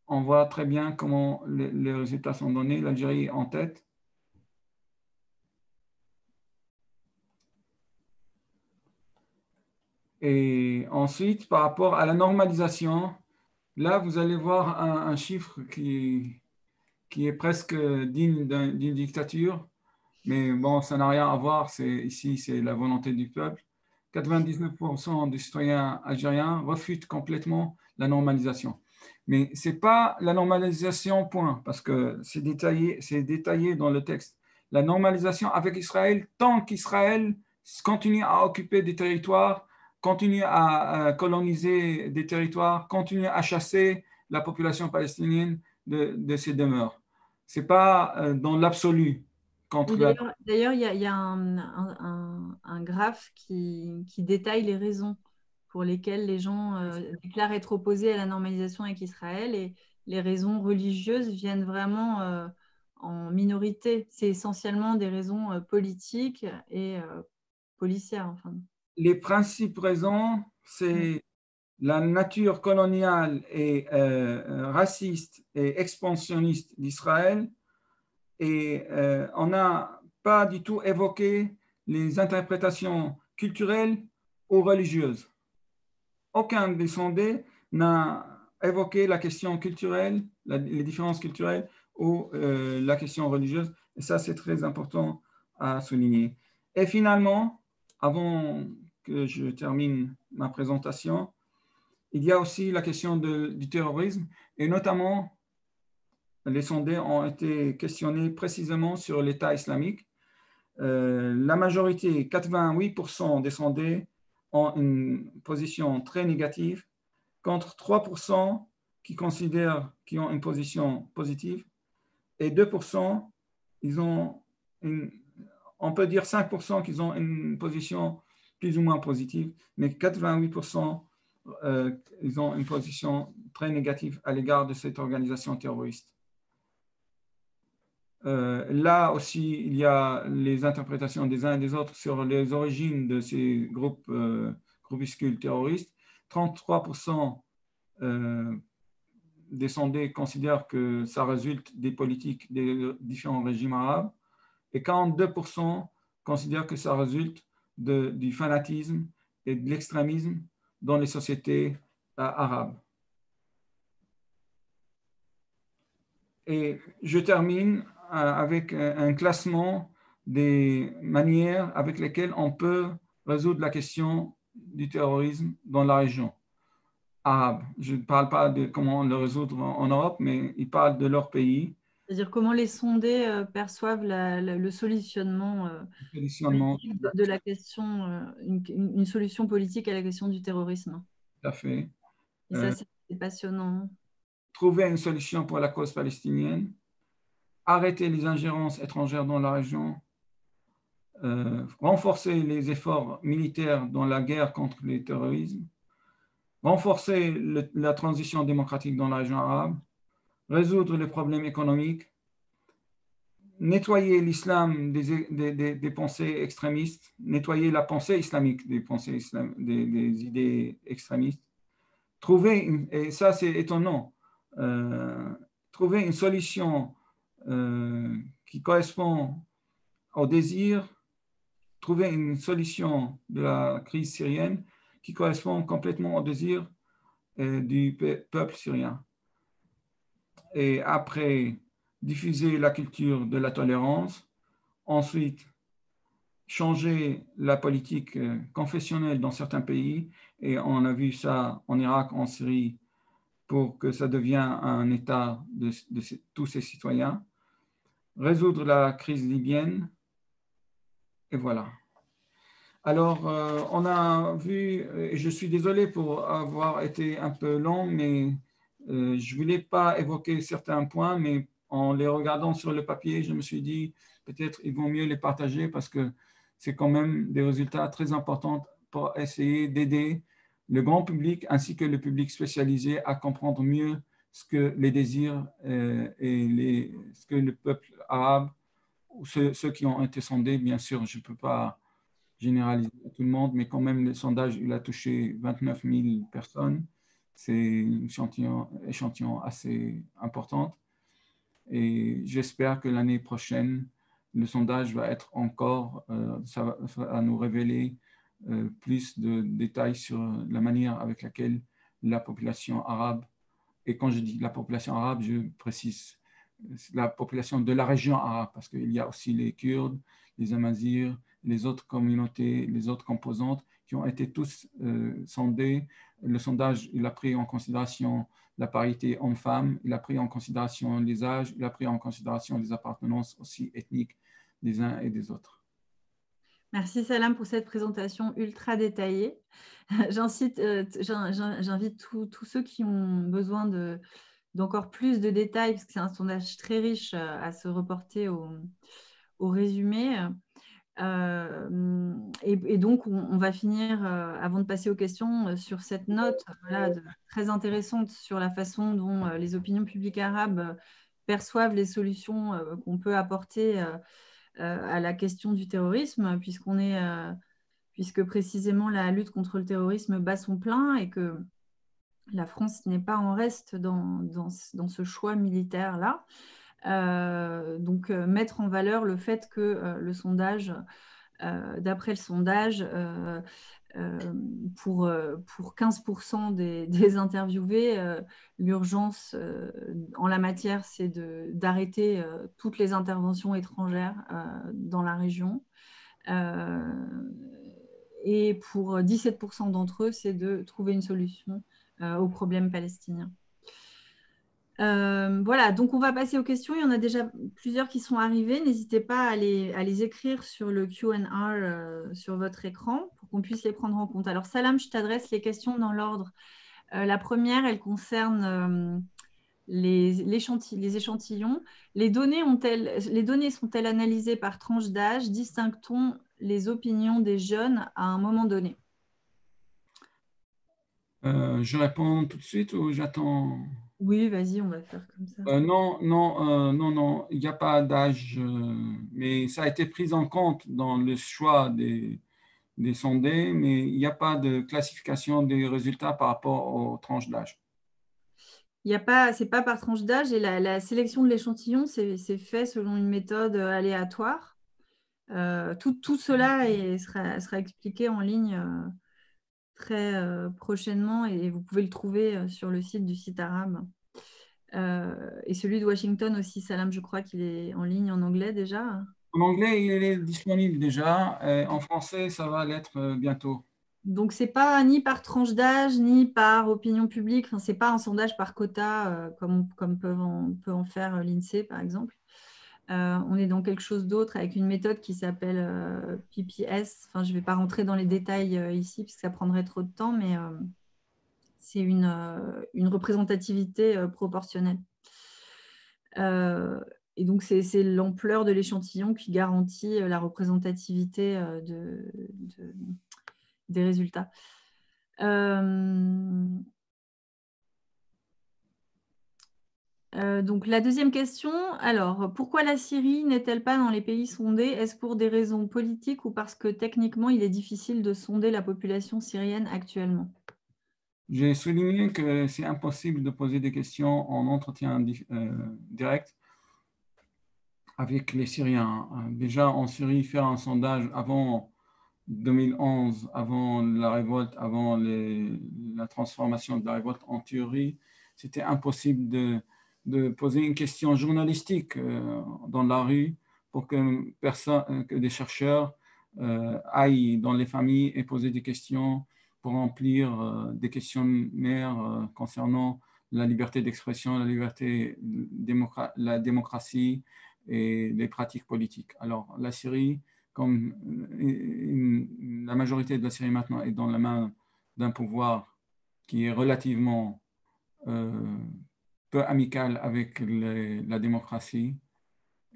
on voit très bien comment les résultats sont donnés. L'Algérie en tête. Et ensuite, par rapport à la normalisation, là, vous allez voir un chiffre qui est presque digne d'une dictature. Mais bon, ça n'a rien à voir. Ici, c'est la volonté du peuple. 99% des citoyens algériens refusent complètement la normalisation. Mais ce n'est pas la normalisation, point, parce que c'est détaillé dans le texte. La normalisation avec Israël, tant qu'Israël continue à occuper des territoires, continue à coloniser des territoires, continue à chasser la population palestinienne de ses demeures. Ce n'est pas dans l'absolu. D'ailleurs, il y a un graphe qui détaille les raisons pour lesquelles les gens déclarent être opposés à la normalisation avec Israël, et les raisons religieuses viennent vraiment en minorité. C'est essentiellement des raisons politiques et policières. Enfin. Les principales raisons, c'est la nature coloniale et raciste et expansionniste d'Israël. Et on n'a pas du tout évoqué les interprétations culturelles ou religieuses. Aucun des sondés n'a évoqué la question culturelle, les différences culturelles ou la question religieuse. Et ça, c'est très important à souligner. Et finalement, avant que je termine ma présentation, il y a aussi la question du terrorisme, et notamment les sondés ont été questionnés précisément sur l'État islamique. la majorité, 88% des sondés, ont une position très négative, contre 3% qui considèrent qu'ils ont une position positive, et 2%, ils ont on peut dire 5% qu'ils ont une position plus ou moins positive, mais 88%, ils ont une position très négative à l'égard de cette organisation terroriste. Là aussi, il y a les interprétations des uns et des autres sur les origines de ces groupuscules terroristes. 33% des sondés considèrent que ça résulte des politiques des différents régimes arabes et 42% considèrent que ça résulte du fanatisme et de l'extrémisme dans les sociétés arabes. Et je termine avec un classement des manières avec lesquelles on peut résoudre la question du terrorisme dans la région arabe. Je ne parle pas de comment le résoudre en Europe, mais ils parlent de leur pays. C'est-à-dire comment les sondés perçoivent le solutionnement politique de la question, une solution politique à la question du terrorisme. Tout à fait. Et ça, c'est passionnant. Trouver une solution pour la cause palestinienne, arrêter les ingérences étrangères dans la région, renforcer les efforts militaires dans la guerre contre le terrorisme, renforcer la transition démocratique dans la région arabe, résoudre les problèmes économiques, nettoyer l'islam des pensées extrémistes, nettoyer la pensée islamique des idées extrémistes, trouver, et ça c'est étonnant, trouver une solution qui correspond au désir, trouver une solution de la crise syrienne qui correspond complètement au désir du peuple syrien. Et après, diffuser la culture de la tolérance. Ensuite, changer la politique confessionnelle dans certains pays. Et on a vu ça en Irak, en Syrie, pour que ça devienne un État de tous ses citoyens. Résoudre la crise libyenne. Et voilà. Alors, on a vu, et je suis désolé pour avoir été un peu long, mais je ne voulais pas évoquer certains points, mais en les regardant sur le papier, je me suis dit peut-être il vaut mieux les partager parce que c'est quand même des résultats très importants pour essayer d'aider le grand public ainsi que le public spécialisé à comprendre mieux ce que les désirs et ce que le peuple arabe, ou ceux qui ont été sondés, bien sûr, je ne peux pas généralisé à tout le monde, mais quand même, le sondage, il a touché 29 000 personnes. C'est un échantillon assez important. Et j'espère que l'année prochaine, le sondage va être encore, ça va nous révéler plus de détails sur la manière avec laquelle la population arabe, et quand je dis la population arabe, je précise la population de la région arabe, parce qu'il y a aussi les Kurdes, les Amazirs, les autres communautés, les autres composantes qui ont été tous sondés. Le sondage, il a pris en considération la parité homme-femme, il a pris en considération les âges, il a pris en considération les appartenances aussi ethniques des uns et des autres. Merci Salam pour cette présentation ultra détaillée. J'invite tous ceux qui ont besoin d'encore plus de détails, parce que c'est un sondage très riche, à se reporter au résumé. Et donc, on va finir, avant de passer aux questions, sur cette note très intéressante sur la façon dont les opinions publiques arabes perçoivent les solutions qu'on peut apporter à la question du terrorisme, puisque précisément la lutte contre le terrorisme bat son plein et que la France n'est pas en reste dans ce choix militaire-là. Donc, mettre en valeur le fait que le sondage, d'après le sondage, pour 15% des interviewés, l'urgence en la matière, c'est d'arrêter toutes les interventions étrangères dans la région. Et pour 17% d'entre eux, c'est de trouver une solution au problème palestinien. Voilà, donc on va passer aux questions. Il y en a déjà plusieurs qui sont arrivées. N'hésitez pas à les écrire sur le Q&A sur votre écran pour qu'on puisse les prendre en compte. Alors, Salam, je t'adresse les questions dans l'ordre. La première, elle concerne les échantillons. Les données sont-elles analysées par tranche d'âge? Distingue-t-on les opinions des jeunes à un moment donné? Je réponds tout de suite ou j'attends? Oui, vas-y, on va faire comme ça. Non, non, non, non, il n'y a pas d'âge, mais ça a été pris en compte dans le choix des sondés, mais il n'y a pas de classification des résultats par rapport aux tranches d'âge. Il y a pas, c'est pas par tranche d'âge et la sélection de l'échantillon, c'est fait selon une méthode aléatoire. Tout cela sera expliqué en ligne très prochainement et vous pouvez le trouver sur le site du site arabe. Et celui de Washington aussi, Salam, je crois qu'il est en ligne en anglais déjà. En anglais, il est disponible déjà. En français, ça va l'être bientôt. Donc, c'est pas ni par tranche d'âge, ni par opinion publique. Enfin, c'est pas un sondage par quota comme peut en faire l'INSEE, par exemple. On est dans quelque chose d'autre avec une méthode qui s'appelle PPS. Enfin, je ne vais pas rentrer dans les détails ici parce que ça prendrait trop de temps, mais c'est une représentativité proportionnelle. Et donc, c'est l'ampleur de l'échantillon qui garantit la représentativité des résultats. Donc, la deuxième question, alors, pourquoi la Syrie n'est-elle pas dans les pays sondés? Est-ce pour des raisons politiques ou parce que techniquement, il est difficile de sonder la population syrienne actuellement? J'ai souligné que c'est impossible de poser des questions en entretien direct avec les Syriens. Déjà, en Syrie, faire un sondage avant 2011, avant la révolte, avant la transformation de la révolte en tuerie, c'était impossible de poser une question journalistique dans la rue pour que des chercheurs aillent dans les familles et poser des questions pour remplir des questionnaires concernant la liberté d'expression, la démocratie et les pratiques politiques. Alors, la Syrie, comme la majorité de la Syrie maintenant est dans la main d'un pouvoir qui est relativement peu amical avec la démocratie,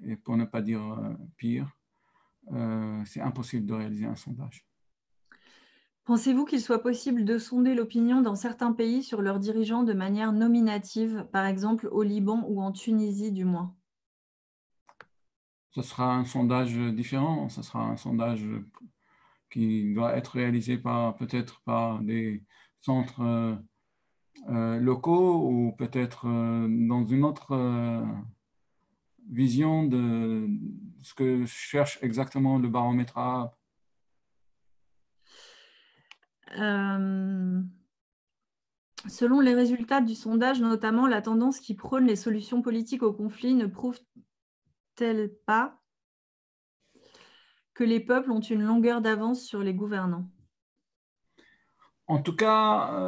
et pour ne pas dire pire, c'est impossible de réaliser un sondage. Pensez-vous qu'il soit possible de sonder l'opinion dans certains pays sur leurs dirigeants de manière nominative, par exemple au Liban ou en Tunisie du moins? Ce sera un sondage différent, ce sera un sondage qui doit être réalisé peut-être par des centres locaux ou peut-être dans une autre vision de ce que cherche exactement le baromètre arabe. Selon les résultats du sondage, notamment, la tendance qui prône les solutions politiques au conflit ne prouve-t-elle pas que les peuples ont une longueur d'avance sur les gouvernants? En tout cas,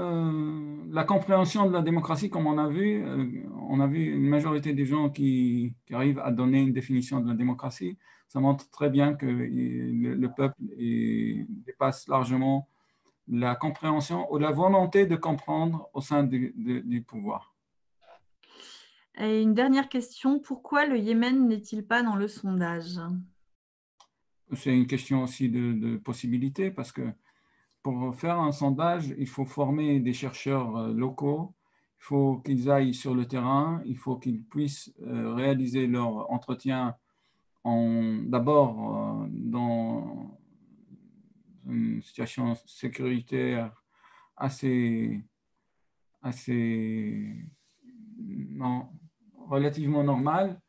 la compréhension de la démocratie, comme on a vu une majorité des gens qui arrivent à donner une définition de la démocratie, ça montre très bien que le peuple dépasse largement la compréhension ou la volonté de comprendre au sein du pouvoir. Et une dernière question, pourquoi le Yémen n'est-il pas dans le sondage? C'est une question aussi de possibilité parce que pour faire un sondage, il faut former des chercheurs locaux, il faut qu'ils aillent sur le terrain, il faut qu'ils puissent réaliser leur entretien d'abord dans une situation sécuritaire assez, assez non, relativement normale,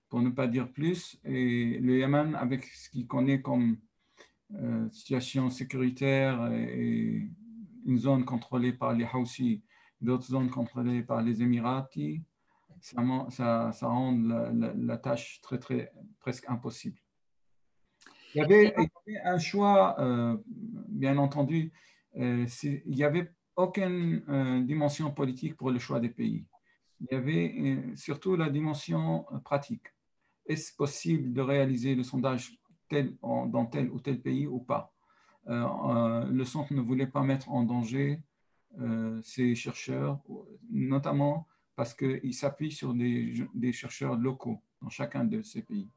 pour ne pas dire plus. Et le Yémen, avec ce qu'il connaît comme situation sécuritaire et une zone contrôlée par les Houthis, d'autres zones contrôlées par les Émiratis, ça rend la tâche presque impossible. Il y avait un choix, bien entendu, il n'y avait aucune dimension politique pour le choix des pays. il y avait surtout la dimension pratique. Est-ce possible de réaliser le sondage dans tel ou tel pays ou pas? Le centre ne voulait pas mettre en danger ces chercheurs, notamment parce qu'il s'appuie sur des chercheurs locaux dans chacun de ces pays.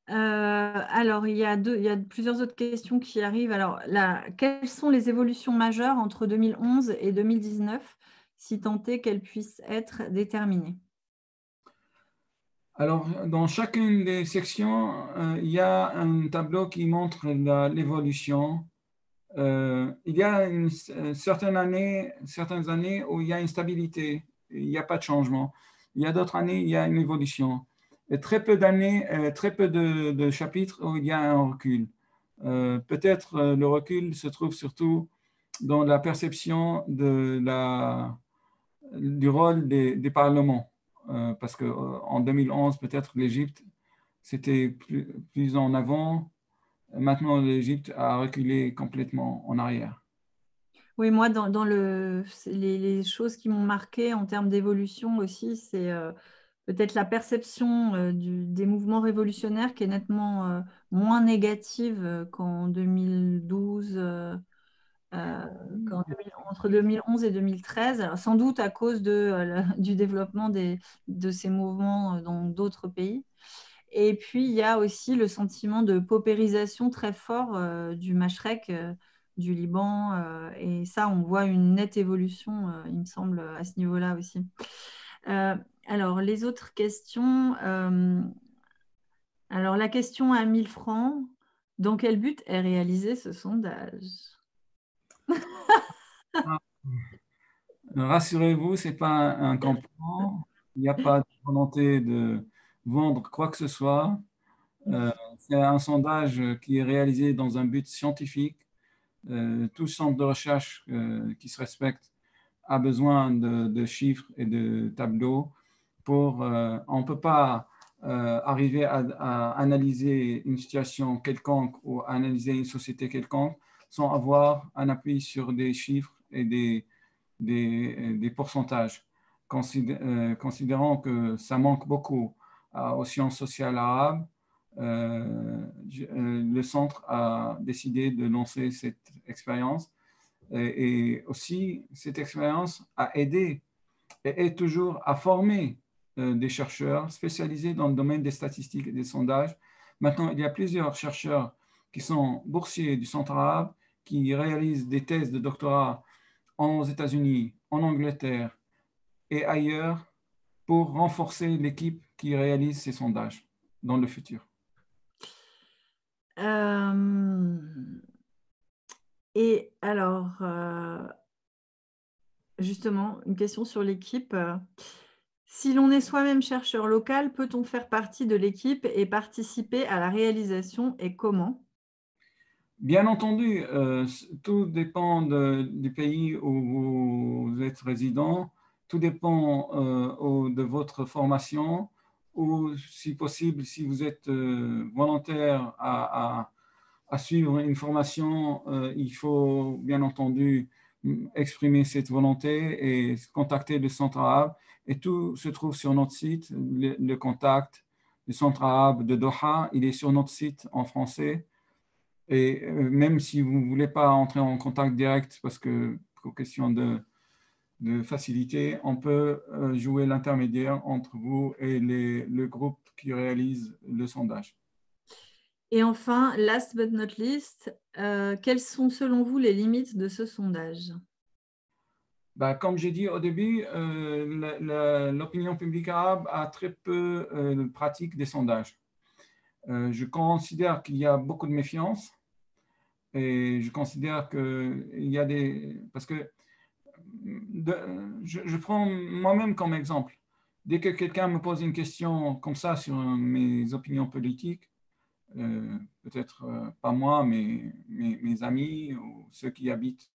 Alors, il y a plusieurs autres questions qui arrivent. Alors, quelles sont les évolutions majeures entre 2011 et 2019, si tant est qu'elles puissent être déterminées? Alors, dans chacune des sections, il y a un tableau qui montre l'évolution. Il y a certaines années où il y a une stabilité, il n'y a pas de changement. Il y a d'autres années, il y a une évolution. Et très peu d'années, très peu de chapitres où il y a un recul. Peut-être le recul se trouve surtout dans la perception du rôle des parlements. Parce qu'en 2011, peut-être l'Égypte, c'était plus en avant. Maintenant, l'Égypte a reculé complètement en arrière. Oui, moi, les choses qui m'ont marqué en termes d'évolution aussi, c'est peut-être la perception des mouvements révolutionnaires qui est nettement moins négative qu'en 2012, entre 2011 et 2013. Alors, sans doute à cause du développement de ces mouvements dans d'autres pays. Et puis, il y a aussi le sentiment de paupérisation très fort du Mashrek, du Liban. Et ça, on voit une nette évolution, il me semble, à ce niveau-là aussi. Euh, alors, les autres questions. Alors, la question à 1000 francs. Dans quel but est réalisé ce sondage? Rassurez-vous, ce n'est pas un complot. Il n'y a pas de volonté de vendre quoi que ce soit. C'est un sondage qui est réalisé dans un but scientifique. Tout centre de recherche qui se respecte a besoin de chiffres et de tableaux on ne peut pas arriver à analyser une situation quelconque ou à analyser une société quelconque sans avoir un appui sur des chiffres et des pourcentages. Considérant que ça manque beaucoup aux sciences sociales arabes, le centre a décidé de lancer cette expérience. Et aussi, cette expérience a aidé et aide toujours à former des chercheurs spécialisés dans le domaine des statistiques et des sondages. Maintenant, il y a plusieurs chercheurs qui sont boursiers du centre arabe, qui réalisent des thèses de doctorat aux États-Unis, en Angleterre et ailleurs pour renforcer l'équipe qui réalise ces sondages dans le futur. Et alors, justement, une question sur l'équipe. Si l'on est soi-même chercheur local, peut-on faire partie de l'équipe et participer à la réalisation et comment? Bien entendu, tout dépend du pays où vous êtes résident, tout dépend de votre formation, ou si possible, si vous êtes volontaire à suivre une formation, il faut bien entendu exprimer cette volonté et contacter le centre arabe. Et tout se trouve sur notre site, le contact du centre arabe de Doha, il est sur notre site en français. Et même si vous ne voulez pas entrer en contact direct, parce que pour question de facilité, on peut jouer l'intermédiaire entre vous et le groupe qui réalise le sondage. Et enfin, last but not least, quelles sont selon vous les limites de ce sondage? Bah, comme j'ai dit au début, l'opinion publique arabe a très peu de pratique des sondages. Je considère qu'il y a beaucoup de méfiance et je considère qu'il y a des... Parce que je prends moi-même comme exemple. Dès que quelqu'un me pose une question comme ça sur mes opinions politiques, peut-être pas moi, mais mes amis ou ceux qui habitent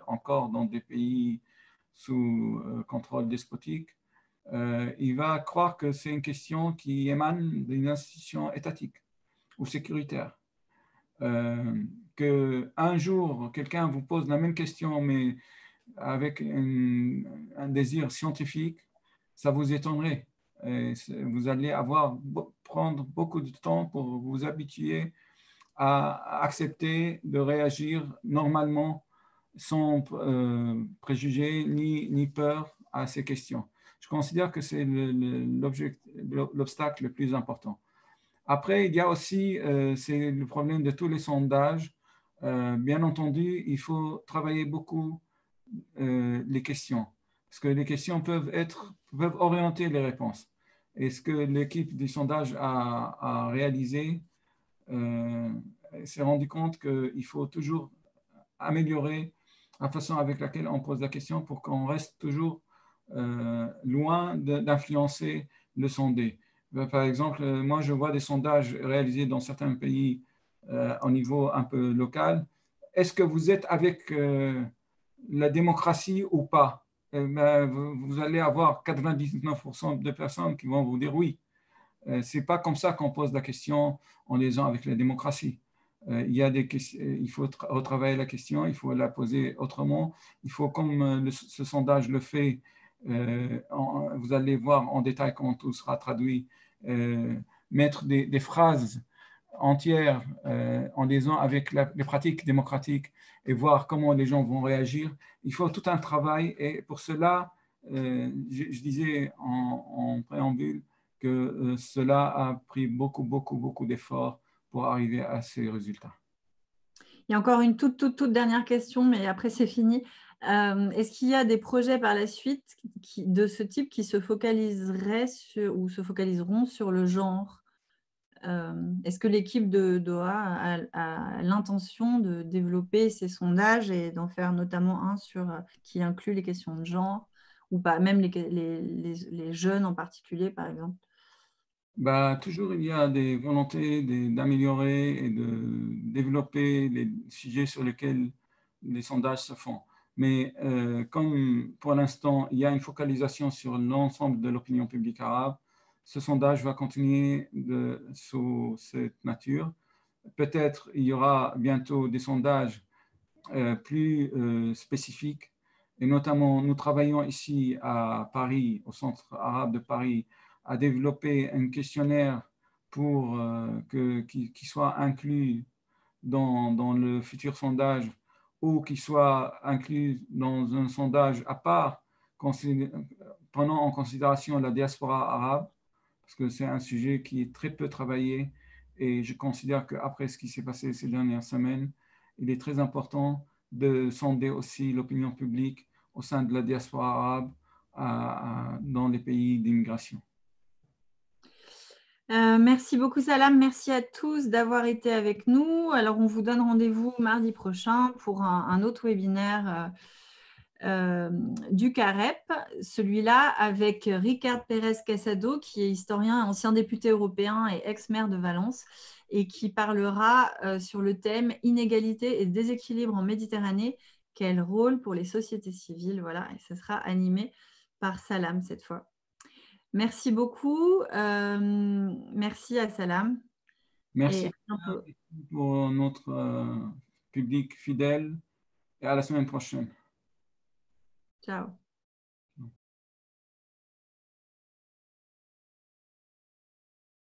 encore dans des pays sous contrôle despotique, il va croire que c'est une question qui émane d'une institution étatique ou sécuritaire. Que un jour, quelqu'un vous pose la même question, mais avec un désir scientifique, ça vous étonnerait. Et vous allez prendre beaucoup de temps pour vous habituer à accepter de réagir normalement sans préjugés ni peur à ces questions. Je considère que c'est l'obstacle le plus important. Après, il y a aussi, c'est le problème de tous les sondages. Bien entendu, il faut travailler beaucoup les questions, parce que les questions peuvent orienter les réponses. Et ce que l'équipe du sondage a réalisé, s'est rendu compte qu'il faut toujours améliorer la façon avec laquelle on pose la question pour qu'on reste toujours loin d'influencer le sondé. Par exemple, moi, je vois des sondages réalisés dans certains pays au niveau un peu local. Est-ce que vous êtes avec la démocratie ou pas? Ben, vous allez avoir 99% de personnes qui vont vous dire oui. Ce n'est pas comme ça qu'on pose la question en liaison avec la démocratie. Il faut retravailler la question, il faut la poser autrement. Il faut, comme ce sondage le fait, vous allez voir en détail comment tout sera traduit, mettre des phrases entières en liaison avec les pratiques démocratiques et voir comment les gens vont réagir. Il faut tout un travail et pour cela, je disais en préambule que cela a pris beaucoup d'efforts pour arriver à ces résultats. Il y a encore une toute dernière question, mais après c'est fini. Est-ce qu'il y a des projets par la suite de ce type qui se focaliseraient ou se focaliseront sur le genre? Est-ce que l'équipe de Doha a l'intention de développer ces sondages et d'en faire notamment un qui inclut les questions de genre ou pas, même les jeunes en particulier, par exemple? Bah, toujours, il y a des volontés d'améliorer et de développer les sujets sur lesquels les sondages se font. Mais comme pour l'instant, il y a une focalisation sur l'ensemble de l'opinion publique arabe, ce sondage va continuer sous cette nature. Peut-être il y aura bientôt des sondages plus spécifiques. Et notamment, nous travaillons ici à Paris, au Centre arabe de Paris, à développer un questionnaire pour qui soit inclus dans le futur sondage ou qui soit inclus dans un sondage à part, prenant en considération la diaspora arabe, parce que c'est un sujet qui est très peu travaillé et je considère qu'après ce qui s'est passé ces dernières semaines, il est très important de sonder aussi l'opinion publique au sein de la diaspora arabe dans les pays d'immigration. Merci beaucoup Salam, merci à tous d'avoir été avec nous. Alors on vous donne rendez-vous mardi prochain pour un autre webinaire du CAREP, celui-là avec Ricard Pérez Casado qui est historien, ancien député européen et ex-maire de Valence et qui parlera sur le thème inégalité et déséquilibre en Méditerranée, quel rôle pour les sociétés civiles. Voilà, et ça sera animé par Salam cette fois. Merci beaucoup. Merci à Salam. Merci Et pour notre public fidèle et à la semaine prochaine. ciao.